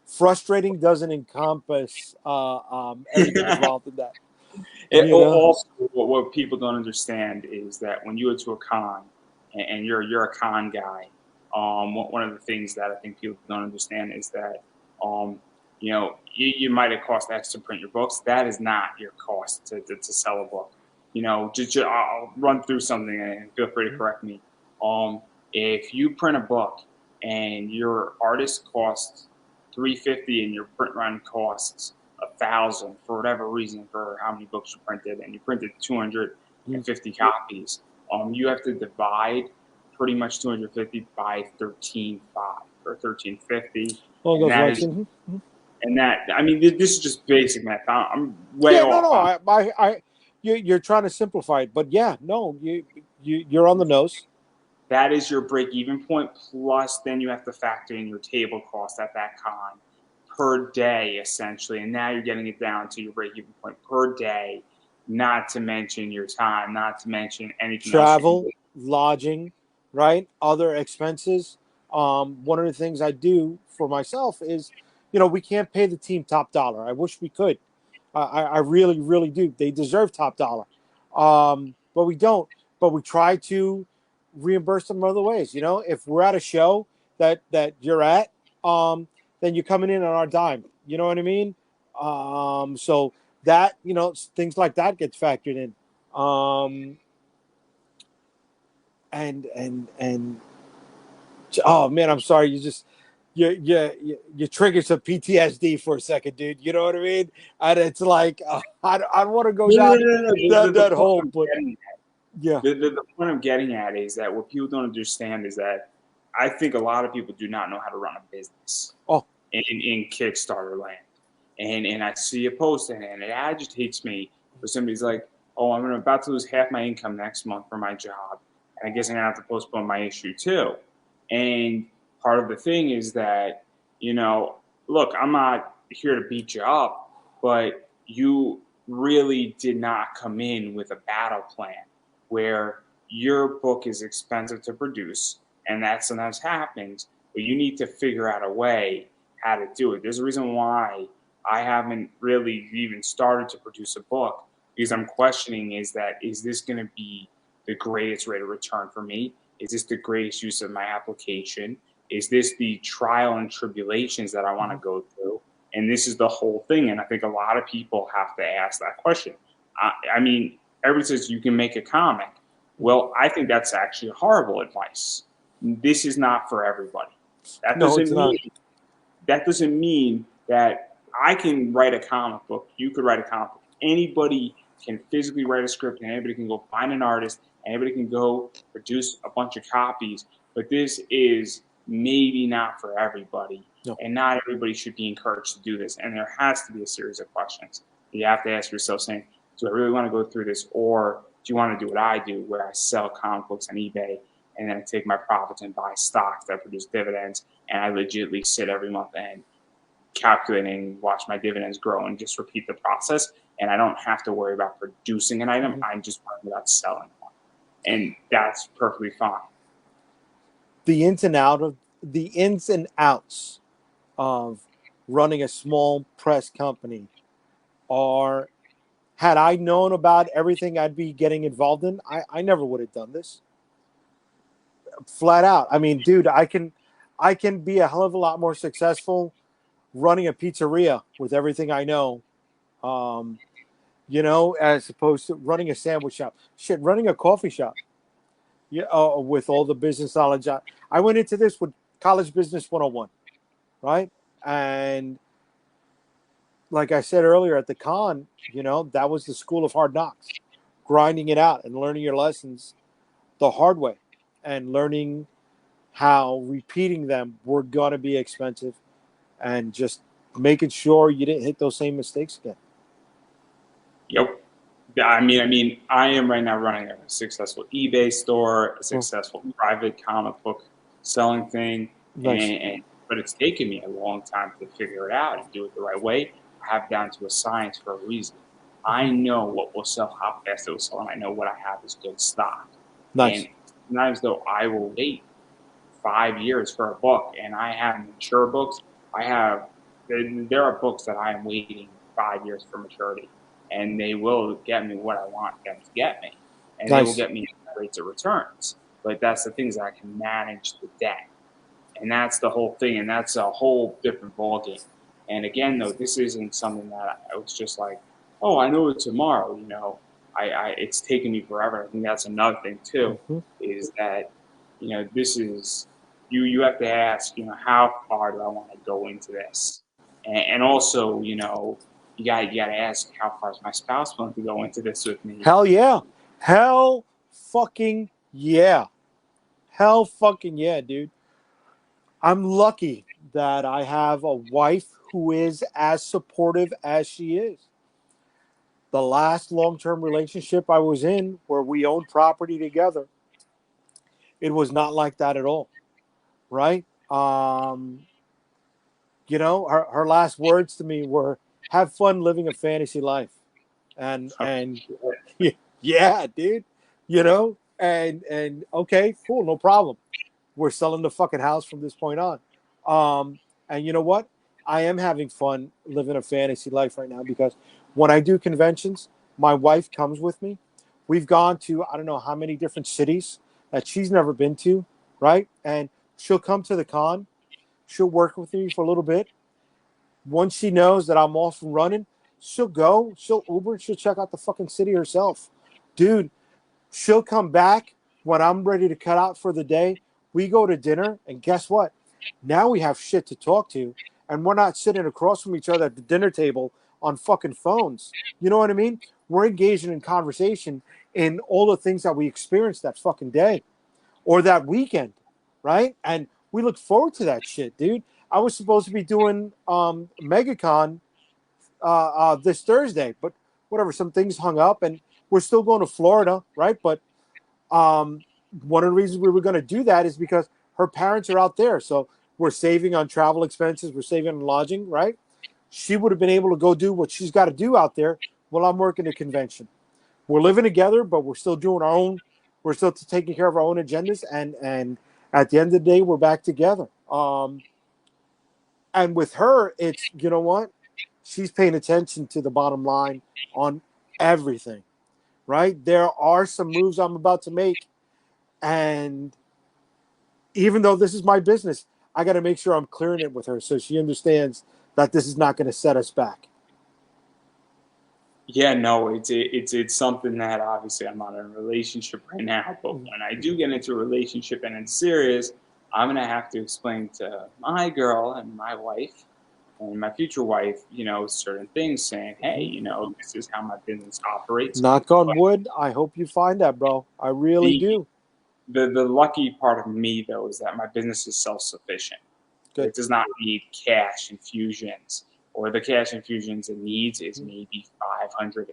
Speaker 2: frustrating. Doesn't encompass everything involved in that.
Speaker 1: Also, what people don't understand is that when you go to a con and you're a con guy, one of the things that I think people don't understand is that you might have cost X to print your books. That is not your cost to sell a book. I'll run through something and feel free to correct me. If you print a book and your artist costs $350 and your print run costs $1,000 for whatever reason for how many books you printed, and you printed 250 copies, you have to divide pretty much 250 by 13.5 or 1350.
Speaker 2: Well,
Speaker 1: and that is, and that, I mean, this is just basic math. I'm way off.
Speaker 2: No. You're trying to simplify it, but yeah, no, you're on the nose.
Speaker 1: That is your break-even point. Plus, then you have to factor in your table cost at that con per day, essentially. And now you're getting it down to your break-even point per day, not to mention your time, not to mention anything
Speaker 2: travel,
Speaker 1: else.
Speaker 2: lodging, right? Other expenses. One of the things I do for myself is, we can't pay the team top dollar. I wish we could. I really, really do. They deserve top dollar. But we don't. But we try to reimburse them other ways. If we're at a show that you're at, then you're coming in on our dime. You know what I mean? So that, things like that gets factored in. And oh man, I'm sorry. You triggered some PTSD for a second, dude. You know what I mean? And it's like I don't want to go down that hole. But yeah,
Speaker 1: the point I'm getting at is that what people don't understand is that I think a lot of people do not know how to run a business. In Kickstarter land, and I see a post and it agitates me where somebody's like, "Oh, I'm about to lose half my income next month for my job, and I guess I'm gonna have to postpone my issue too." And part of the thing is that, look, I'm not here to beat you up, but you really did not come in with a battle plan where your book is expensive to produce, and that sometimes happens, but you need to figure out a way how to do it. There's a reason why I haven't really even started to produce a book, because I'm questioning is this going to be the greatest rate of return for me? Is this the greatest use of my application? Is this the trial and tribulations that I want to go through? And this is the whole thing. And I think a lot of people have to ask that question. I mean, everybody says you can make a comic. Well, I think that's actually horrible advice. This is not for everybody. That doesn't mean that I can write a comic book. You could write a comic book. Anybody can physically write a script, and anybody can go find an artist, and everybody can go produce a bunch of copies. But this is maybe not for everybody, and not everybody should be encouraged to do this. And there has to be a series of questions you have to ask yourself, saying, do I really want to go through this, or do you want to do what I do, where I sell comic books on eBay, and then I take my profits and buy stocks that produce dividends, and I legitimately sit every month and calculate and watch my dividends grow and just repeat the process, and I don't have to worry about producing an item. I'm just worrying about selling one, and that's perfectly fine.
Speaker 2: The ins and outs of running a small press company are, had I known about everything I'd be getting involved in, I never would have done this. Flat out. I mean, dude, I can be a hell of a lot more successful running a pizzeria with everything I know, as opposed to running a sandwich shop. Shit, running a coffee shop. Yeah, with all the business knowledge. I went into this with College Business 101, right? And like I said earlier at the con, that was the school of hard knocks, grinding it out and learning your lessons the hard way and learning how repeating them were going to be expensive and just making sure you didn't hit those same mistakes again.
Speaker 1: Yep. I am right now running a successful eBay store, a successful private comic book selling thing,
Speaker 2: Nice.
Speaker 1: but it's taken me a long time to figure it out and do it the right way. I have down to a science for a reason. I know what will sell, how fast it will sell, and I know what I have is good stock.
Speaker 2: Nice.
Speaker 1: And sometimes though I will wait 5 years for a book, and I have mature books. There are books that I am waiting 5 years for maturity, and they will get me what I want them to get me, and they will
Speaker 2: Nice.
Speaker 1: get me rates of returns. But that's the things that I can manage the debt, and that's the whole thing, and that's a whole different ballgame. And again, though, this isn't something that I was just like, oh, I know it tomorrow. It's taken me forever. I think that's another thing too, is that this is you have to ask, how far do I want to go into this, and also, you got to ask how far is my spouse willing to go into this with me.
Speaker 2: Hell yeah, hell fucking yeah, hell fucking yeah, dude. I'm lucky that I have a wife who is as supportive as she is. The last long-term relationship I was in, where we owned property together, it was not like that at all, right? Her last words to me were, "Have fun living a fantasy life," and yeah, dude, and okay, cool, no problem. We're selling the fucking house from this point on. And you know what? I am having fun living a fantasy life right now because when I do conventions, my wife comes with me. We've gone to I don't know how many different cities that she's never been to, right? And she'll come to the con. She'll work with me for a little bit. Once she knows that I'm off and running, she'll go, she'll Uber, she'll check out the fucking city herself. Dude, she'll come back when I'm ready to cut out for the day. We go to dinner, and guess what? Now we have shit to talk to, and we're not sitting across from each other at the dinner table on fucking phones. You know what I mean? We're engaging in conversation in all the things that we experienced that fucking day or that weekend, right? And we look forward to that shit, dude. I was supposed to be doing MegaCon this Thursday, but whatever, some things hung up, and we're still going to Florida, right? But one of the reasons we were going to do that is because her parents are out there, so we're saving on travel expenses, we're saving on lodging, right? She would have been able to go do what she's got to do out there while I'm working the convention. We're living together, but we're still doing our own. We're still taking care of our own agendas, and at the end of the day, we're back together. And with her, it's you know what, she's paying attention to the bottom line on everything, right? There are some moves I'm about to make, and even though this is my business, I got to make sure I'm clearing it with her so she understands that this is not going to set us back.
Speaker 1: Yeah, no, it's something that obviously I'm not in a relationship right now, but when I do get into a relationship and it's serious, I'm gonna have to explain to my girl and my wife and my future wife, certain things, saying, hey, this is how my business operates.
Speaker 2: Knock on
Speaker 1: But
Speaker 2: wood. I hope you find that, bro. I really
Speaker 1: the
Speaker 2: do.
Speaker 1: the lucky part of me though is that my business is self-sufficient.
Speaker 2: Good.
Speaker 1: It does not need cash infusions, or the cash infusions it needs is maybe $500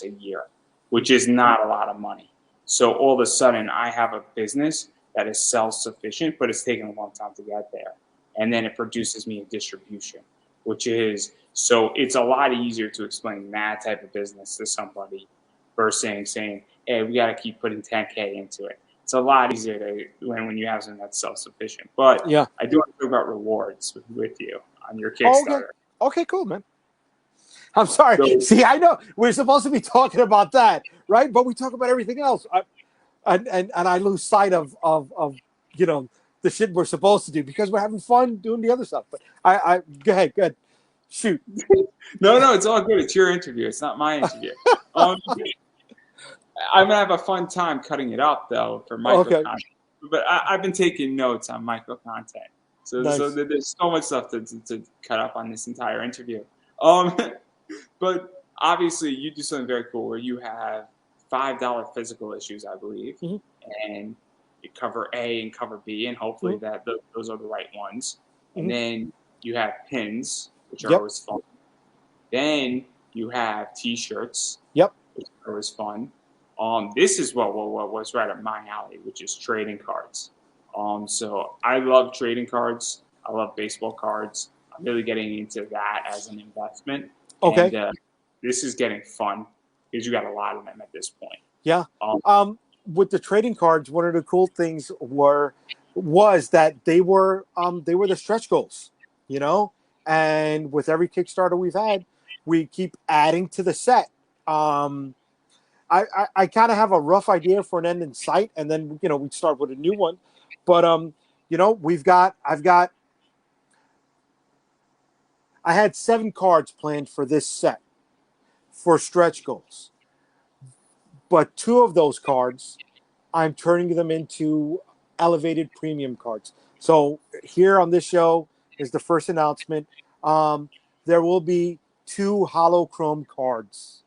Speaker 1: a year, which is not a lot of money. So all of a sudden, I have a business that is self-sufficient, but it's taken a long time to get there, and then it produces me a distribution, which is so it's a lot easier to explain that type of business to somebody versus saying, "Hey, we got to keep putting 10K into it." It's a lot easier to when you have something that's self-sufficient. But
Speaker 2: Yeah.
Speaker 1: I do want to talk about rewards with you on your
Speaker 2: Oh,
Speaker 1: Kickstarter.
Speaker 2: okay, cool, man. I'm sorry.
Speaker 1: So,
Speaker 2: See, I know we're supposed to be talking about that, right? But we talk about everything else, and I lose sight of the shit we're supposed to do because we're having fun doing the other stuff. But I go ahead, shoot.
Speaker 1: no, it's all good. It's your interview. It's not my interview. I'm gonna have a fun time cutting it up though for micro content. But I've been taking notes on micro content, so there's so much stuff to cut up on this entire interview. But obviously you do something very cool where you have $5 physical issues, I believe, and you cover A and cover B, and hopefully that those are the right ones. And then you have pins, which are always fun. Then you have T-shirts, which are always fun. This is what was right up my alley, which is trading cards. So I love trading cards. I love baseball cards. I'm really getting into that as an investment.
Speaker 2: Okay.
Speaker 1: And this is getting fun because you got a lot of them at this point.
Speaker 2: Yeah. With the trading cards, one of the cool things was that they were the stretch goals, you know. And with every Kickstarter we've had, we keep adding to the set. I kind of have a rough idea for an end in sight, and then we start with a new one. But I had 7 cards planned for this set for stretch goals, but 2 of those cards I'm turning them into elevated premium cards. So here on this show is the first announcement. There will be 2 holochrome cards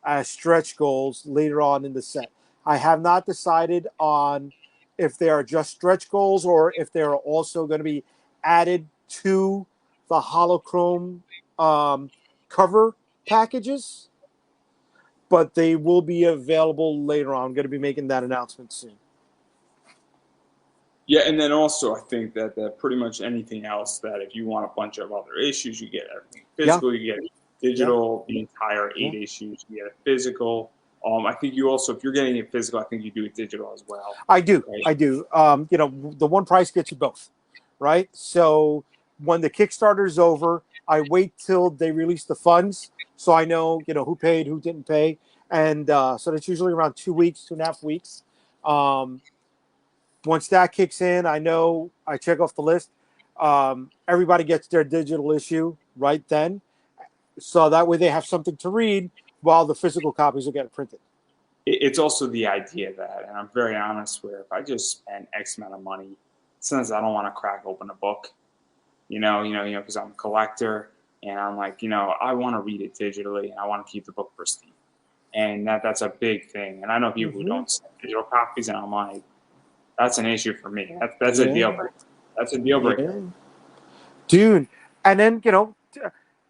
Speaker 2: as stretch goals later on in the set. I have not decided on if they are just stretch goals or if they are also going to be added to the holochrome cover packages, but they will be available later on. I'm going to be making that announcement soon.
Speaker 1: Yeah, and then also I think that pretty much anything else that if you want a bunch of other issues, you get everything physical, you get digital, the entire 8 issues, you get a physical. I think you also, if you're getting it physical, I think you do it digital as well.
Speaker 2: I do. Right? I do. The one price gets you both, right? So when the Kickstarter is over, I wait till they release the funds so I know, who paid, who didn't pay. And so that's usually around 2 weeks, 2.5 weeks. Once that kicks in, I know I check off the list. Everybody gets their digital issue right then. So that way they have something to read while the physical copies will get printed.
Speaker 1: It's also the idea that, and I'm very honest, where if I just spend X amount of money, sometimes I don't want to crack open a book, because I'm a collector and I'm like, I want to read it digitally and I want to keep the book pristine. And that's a big thing. And I know people who don't send digital copies, and I'm like, that's an issue for me. That's a deal breaker. That's a deal breaker.
Speaker 2: Yeah. Dude. And then,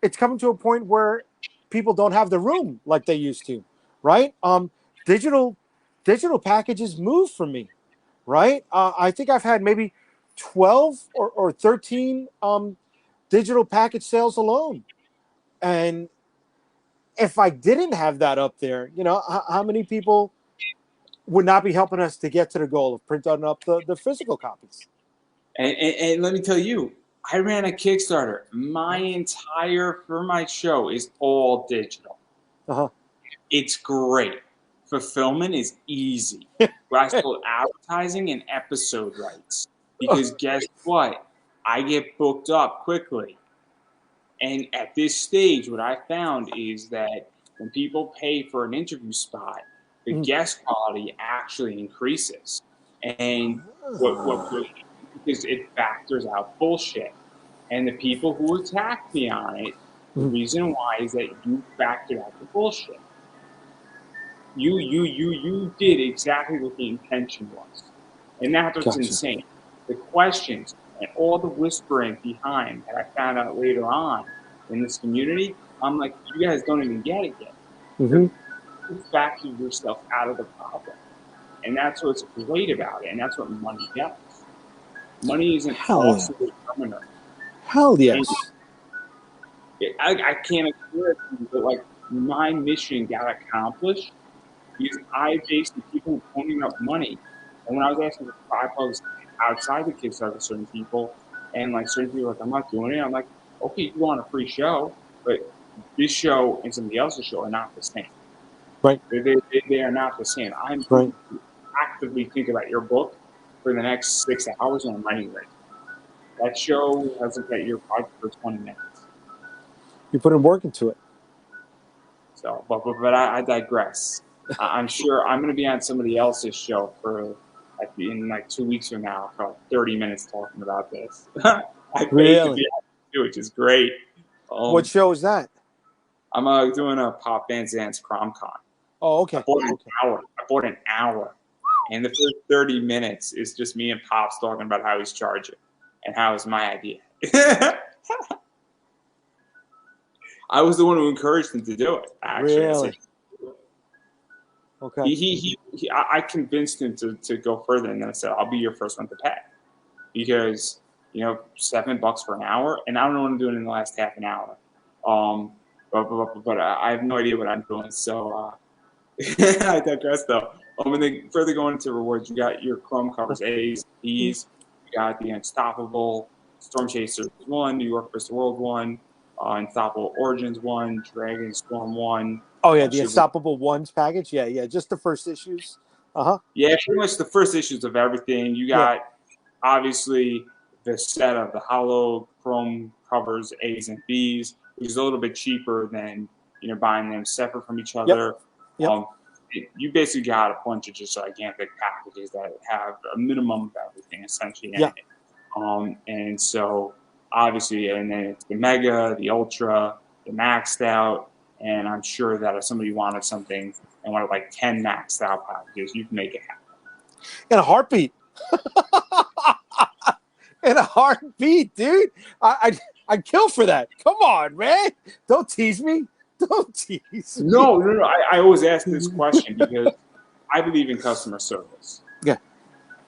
Speaker 2: it's coming to a point where people don't have the room like they used to, right? Digital packages move for me, right? I think I've had maybe 12 or 13 digital package sales alone. And if I didn't have that up there, how many people would not be helping us to get to the goal of printing up the physical copies?
Speaker 1: And let me tell you, I ran a Kickstarter. For my show is all digital.
Speaker 2: Uh-huh.
Speaker 1: It's great. Fulfillment is easy. I sold advertising and episode rights because guess what? I get booked up quickly. And at this stage, what I found is that when people pay for an interview spot, the guest quality actually increases. And because it factors out bullshit. And the people who attacked me on it, the reason why is that you factored out the bullshit. You did exactly what the intention was. And that's what's insane. The questions and all the whispering behind that I found out later on in this community, I'm like, you guys don't even get it yet. You factored yourself out of the problem. And that's what's great about it. And that's what money does. Money is an awesome determiner.
Speaker 2: Hell yes.
Speaker 1: I can't explain it to you, but like my mission got accomplished because I basically people ponying up money. And when I was asking for $5 outside the Kickstarter for certain people, and like certain people were like, I'm not doing it. I'm like, okay, you want a free show, but this show and somebody else's show are not the same.
Speaker 2: Right.
Speaker 1: They are not the same. I'm going to actively think about your book for the next 6 hours and I'm writing it. That show hasn't got your project for 20 minutes.
Speaker 2: You put in work into it.
Speaker 1: So, but I digress. I'm sure I'm going to be on somebody else's show in like 2 weeks from now for 30 minutes talking about this. I paid to be on, which is great.
Speaker 2: What show is that?
Speaker 1: I'm doing a Pop Van Zant's CromCon.
Speaker 2: Oh, okay.
Speaker 1: I bought an hour. And the first 30 minutes is just me and Pops talking about how he's charging and how it's my idea. I was the one who encouraged him to do it. Actually,
Speaker 2: Really? Okay.
Speaker 1: I convinced him to go further, and then I said, "I'll be your first one to pay," because $7 for an hour, and I don't know what I'm doing in the last half an hour. But I have no idea what I'm doing. So I digress, though. And then further going into rewards, you got your Chrome covers A's, B's. You got the Unstoppable Storm Chasers 1, New York vs. World 1, Unstoppable Origins 1, Dragon Storm 1.
Speaker 2: Oh yeah, the Unstoppable Ones package. Yeah, just the first issues.
Speaker 1: Yeah, pretty much the first issues of everything. You got obviously the set of the hollow Chrome covers A's and B's, which is a little bit cheaper than buying them separate from each other.
Speaker 2: Yep.
Speaker 1: You basically got a bunch of just gigantic packages that have a minimum of everything essentially in it. And so obviously, and then it's the Mega, the Ultra, the Maxed Out, and I'm sure that if somebody wanted something and wanted like 10 Maxed Out packages, you can make it happen.
Speaker 2: In a heartbeat. In a heartbeat, dude. I'd kill for that. Come on, man. Don't tease me. Don't tease me.
Speaker 1: No. I always ask this question because I believe in customer service.
Speaker 2: Yeah.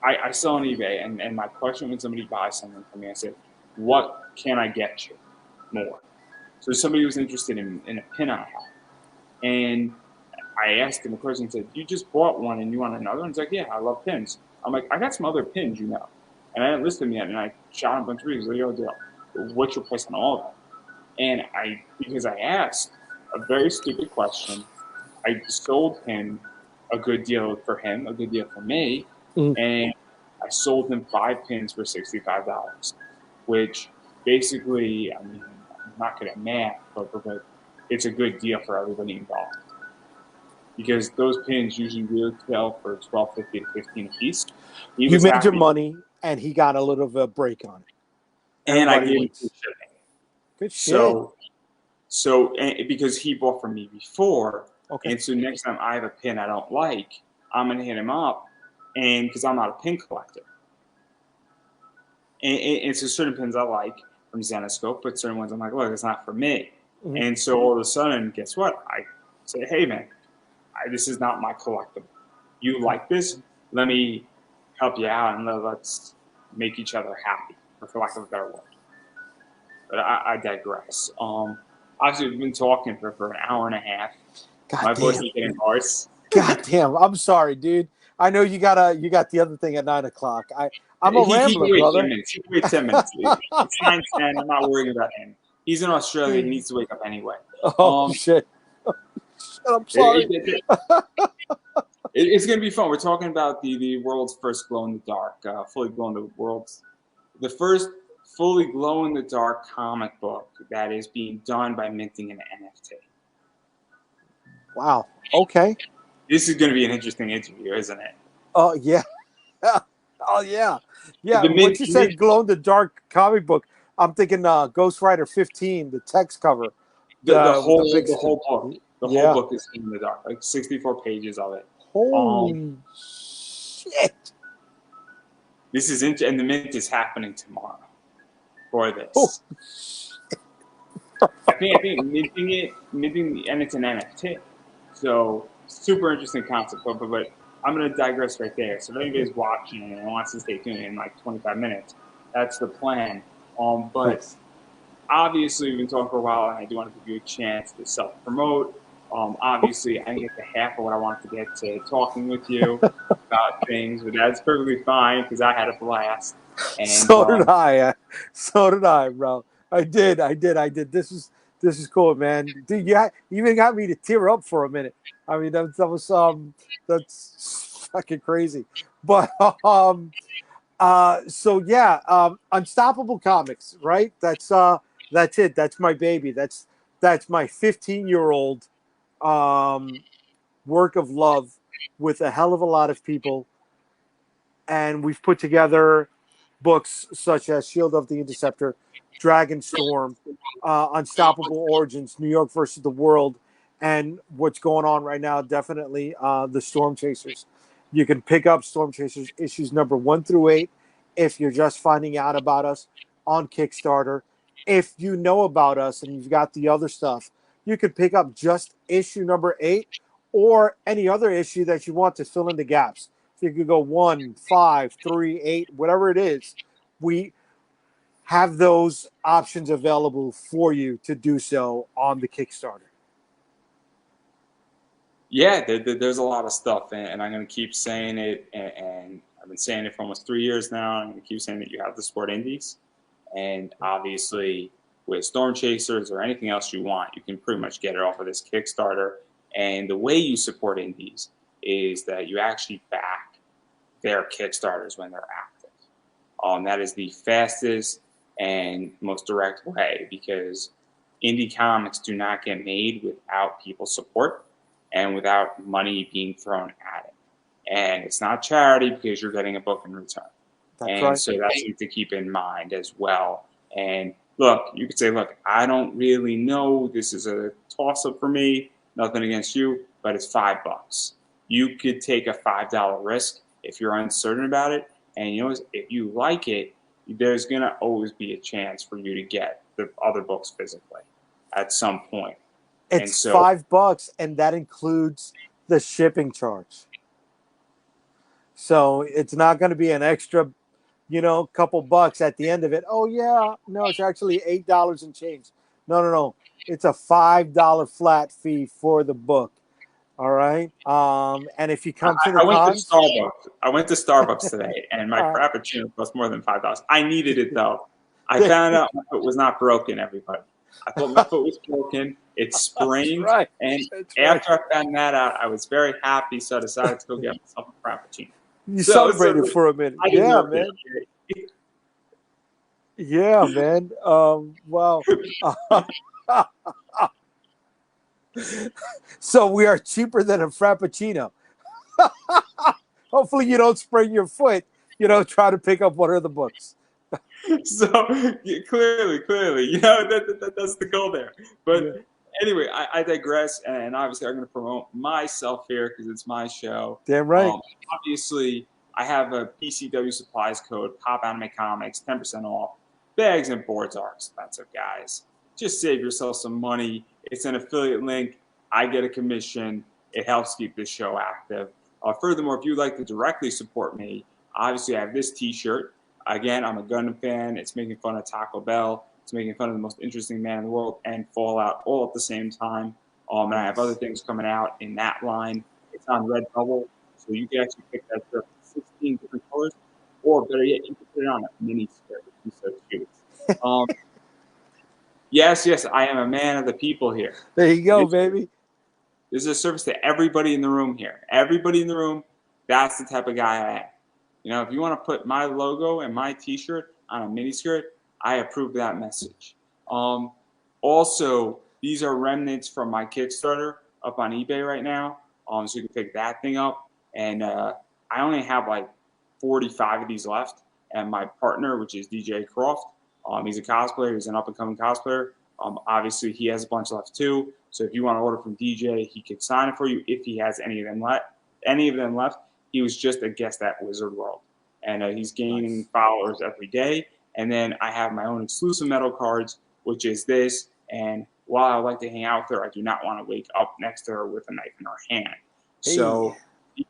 Speaker 1: I sell on eBay, and my question when somebody buys something from me, I said, what can I get you more? So somebody was interested in a pin I have. And I asked him a question and said, you just bought one and you want another? And he's like, yeah, I love pins. I'm like, I got some other pins, And I didn't list them yet. And I shot him a bunch of reviews. Like, yo, dude, what's your price on all of them? And because I asked a very stupid question, I sold him a good deal for him, a good deal for me. And I sold him 5 pins for $65, which basically, I mean, I'm not good at math, but it's a good deal for everybody involved. Because those pins usually retail for $12.50 to $15 a piece.
Speaker 2: You made your money, and he got a little of a break on it.
Speaker 1: And I gave him free shipping.
Speaker 2: Good shit.
Speaker 1: So because he bought from me before, and so next time I have a pin I don't like, I'm going to hit him up, and because I'm not a pin collector. And so certain pins I like from Zenoscope, but certain ones I'm like, look, it's not for me. And so all of a sudden, guess what? I say, hey, man, this is not my collectible. You like this? Let me help you out, and let's make each other happy, for lack of a better word. But I digress. Obviously, we've been talking for an hour and a half. My voice is getting hoarse.
Speaker 2: God damn! I'm sorry, dude. I know you got the other thing at 9 o'clock. I'm a rambler, brother.
Speaker 1: He can wait 10 minutes. It's 9:10. I'm not worried about him. He's in Australia. He needs to wake up anyway.
Speaker 2: Oh shit! I'm sorry.
Speaker 1: It's going to be fun. We're talking about the world's first glow-in-the-dark, the first fully glow-in-the-dark comic book that is being done by minting an NFT.
Speaker 2: Wow. Okay.
Speaker 1: This is going to be an interesting interview, isn't it?
Speaker 2: Oh, yeah. Oh, yeah. Yeah. Once you said glow-in-the-dark comic book, I'm thinking Ghost Rider 15, the text cover.
Speaker 1: The whole book. The whole book is in the dark, like 64 pages of it.
Speaker 2: Holy shit.
Speaker 1: This is and the mint is happening tomorrow for this.
Speaker 2: Oh.
Speaker 1: I think minting, and it's an NFT. So super interesting concept, but I'm going to digress right there. So if anybody's watching and wants to stay tuned in like 25 minutes, that's the plan. But obviously we've been talking for a while, and I do want to give you a chance to self-promote. Obviously, I didn't get to half of what I wanted to get to talking with you about things, but that's perfectly fine because I had a blast. And,
Speaker 2: so did I. So did I, bro. I did. This is cool, man. Dude, you even got me to tear up for a minute. I mean, that's fucking crazy. But Unstoppable Comics, right? That's it. That's my baby. That's my 15-year-old work of love with a hell of a lot of people, and we've put together books such as Shield of the Interceptor, Dragon Storm, Unstoppable Origins, New York versus the World, and what's going on right now, definitely the Storm Chasers. You can pick up Storm Chasers issues number 1 through 8 if you're just finding out about us on Kickstarter. if you know about us and you've got the other stuff, you could pick up just issue number 8 or any other issue that you want to fill in the gaps. So you could go 1, 5, 3, 8, whatever it is. We have those options available for you to do so on the Kickstarter.
Speaker 1: Yeah, there's a lot of stuff, and I'm going to keep saying it, and I've been saying it for almost 3 years now. I'm going to keep saying that you have to support indies, and obviously with Storm Chasers or anything else you want, you can pretty much get it off of this Kickstarter. And the way you support indies is that you actually back their Kickstarters when they're active. That is the fastest and most direct way, because indie comics do not get made without people's support and without money being thrown at it. And it's not charity because you're getting a book in return.
Speaker 2: That's right.
Speaker 1: So that's something to keep in mind as well. And look, you could say, look, I don't really know. This is a toss-up for me. Nothing against you, but it's $5. You could take a $5 risk if you're uncertain about it. And you know, if you like it, there's going to always be a chance for you to get the other books physically at some point.
Speaker 2: It's $5, and that includes the shipping charge. So it's not going to be an extra, couple bucks at the end of it. Oh yeah, no, it's actually $8 and change. No. It's a $5 flat fee for the book. All right. And if you come to the cons,
Speaker 1: I went to Starbucks today, and my Frappuccino cost more than $5. I needed it though. I found out my foot was not broken. Everybody, I thought my foot was broken. It sprained,
Speaker 2: right.
Speaker 1: And after I found that out, I was very happy. So I decided to go get myself a Frappuccino.
Speaker 2: You celebrated for a minute. Yeah, man. Yeah, man. Wow. So we are cheaper than a Frappuccino. Hopefully you don't sprain your foot, try to pick up one of the books.
Speaker 1: So clearly, that's the goal there. But anyway, I digress, and obviously I'm going to promote myself here because it's my show.
Speaker 2: Damn right.
Speaker 1: Obviously, I have a PCW supplies code, Pop Anime Comics, 10% off. Bags and boards are expensive, guys. Just save yourself some money. It's an affiliate link. I get a commission. It helps keep this show active. Furthermore, if you'd like to directly support me, obviously I have this T-shirt. Again, I'm a Gundam fan. It's making fun of Taco Bell. It's making fun of the most interesting man in the world and Fallout all at the same time. And I have other things coming out in that line. It's on Redbubble, so you can actually pick that shirt in 16 different colors. Or better yet, you can put it on a mini skirt if you so choose. Yes, I am a man of the people here.
Speaker 2: There you go, baby.
Speaker 1: This is a service to everybody in the room here. Everybody in the room, that's the type of guy I am. If you want to put my logo and my T-shirt on a miniskirt, I approve that message. Also, these are remnants from my Kickstarter up on eBay right now. So you can pick that thing up. And I only have like 45 of these left. And my partner, which is DJ Croft, he's a cosplayer. He's an up-and-coming cosplayer. Obviously, he has a bunch left too. So if you want to order from DJ, he could sign it for you if he has any of them left. He was just a guest at Wizard World, and he's gaining followers every day. And then I have my own exclusive metal cards, which is this. And while I like to hang out with her, I do not want to wake up next to her with a knife in her hand. Hey. So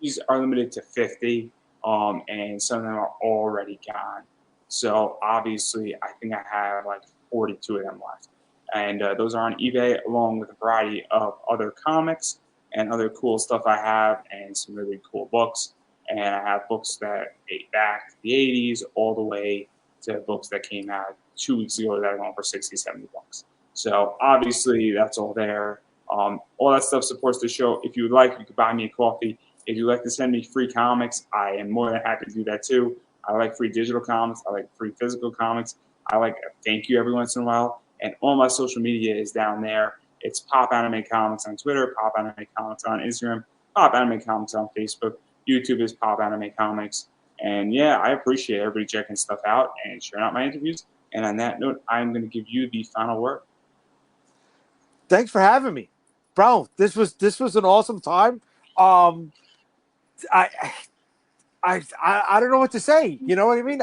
Speaker 1: these are limited to 50, and some of them are already gone. So obviously, I think I have like 42 of them left. And those are on eBay, along with a variety of other comics and other cool stuff I have, and some really cool books. And I have books that date back to the 80s all the way to books that came out 2 weeks ago that are going for 60, 70 bucks. So obviously that's all there. All that stuff supports the show. If you would like, you could buy me a coffee. If you'd like to send me free comics, I am more than happy to do that too. I like free digital comics. I like free physical comics. I like a thank you every once in a while. And all my social media is down there. It's Pop Anime Comics on Twitter, Pop Anime Comics on Instagram, Pop Anime Comics on Facebook. YouTube is Pop Anime Comics. And yeah, I appreciate everybody checking stuff out and sharing out my interviews. And on that note, I'm going to give you the final word.
Speaker 2: Thanks for having me, bro. This was an awesome time. I don't know what to say. You know what I mean?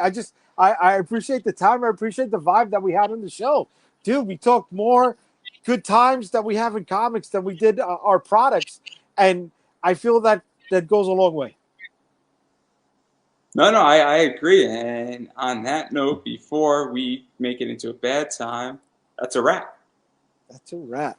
Speaker 2: I appreciate the time. I appreciate the vibe that we had on the show. dude, we talked more good times that we have in comics than we did our products, and I feel that goes a long way.
Speaker 1: No, I agree. And on that note, before we make it into a bad time, that's a wrap.
Speaker 2: That's a wrap.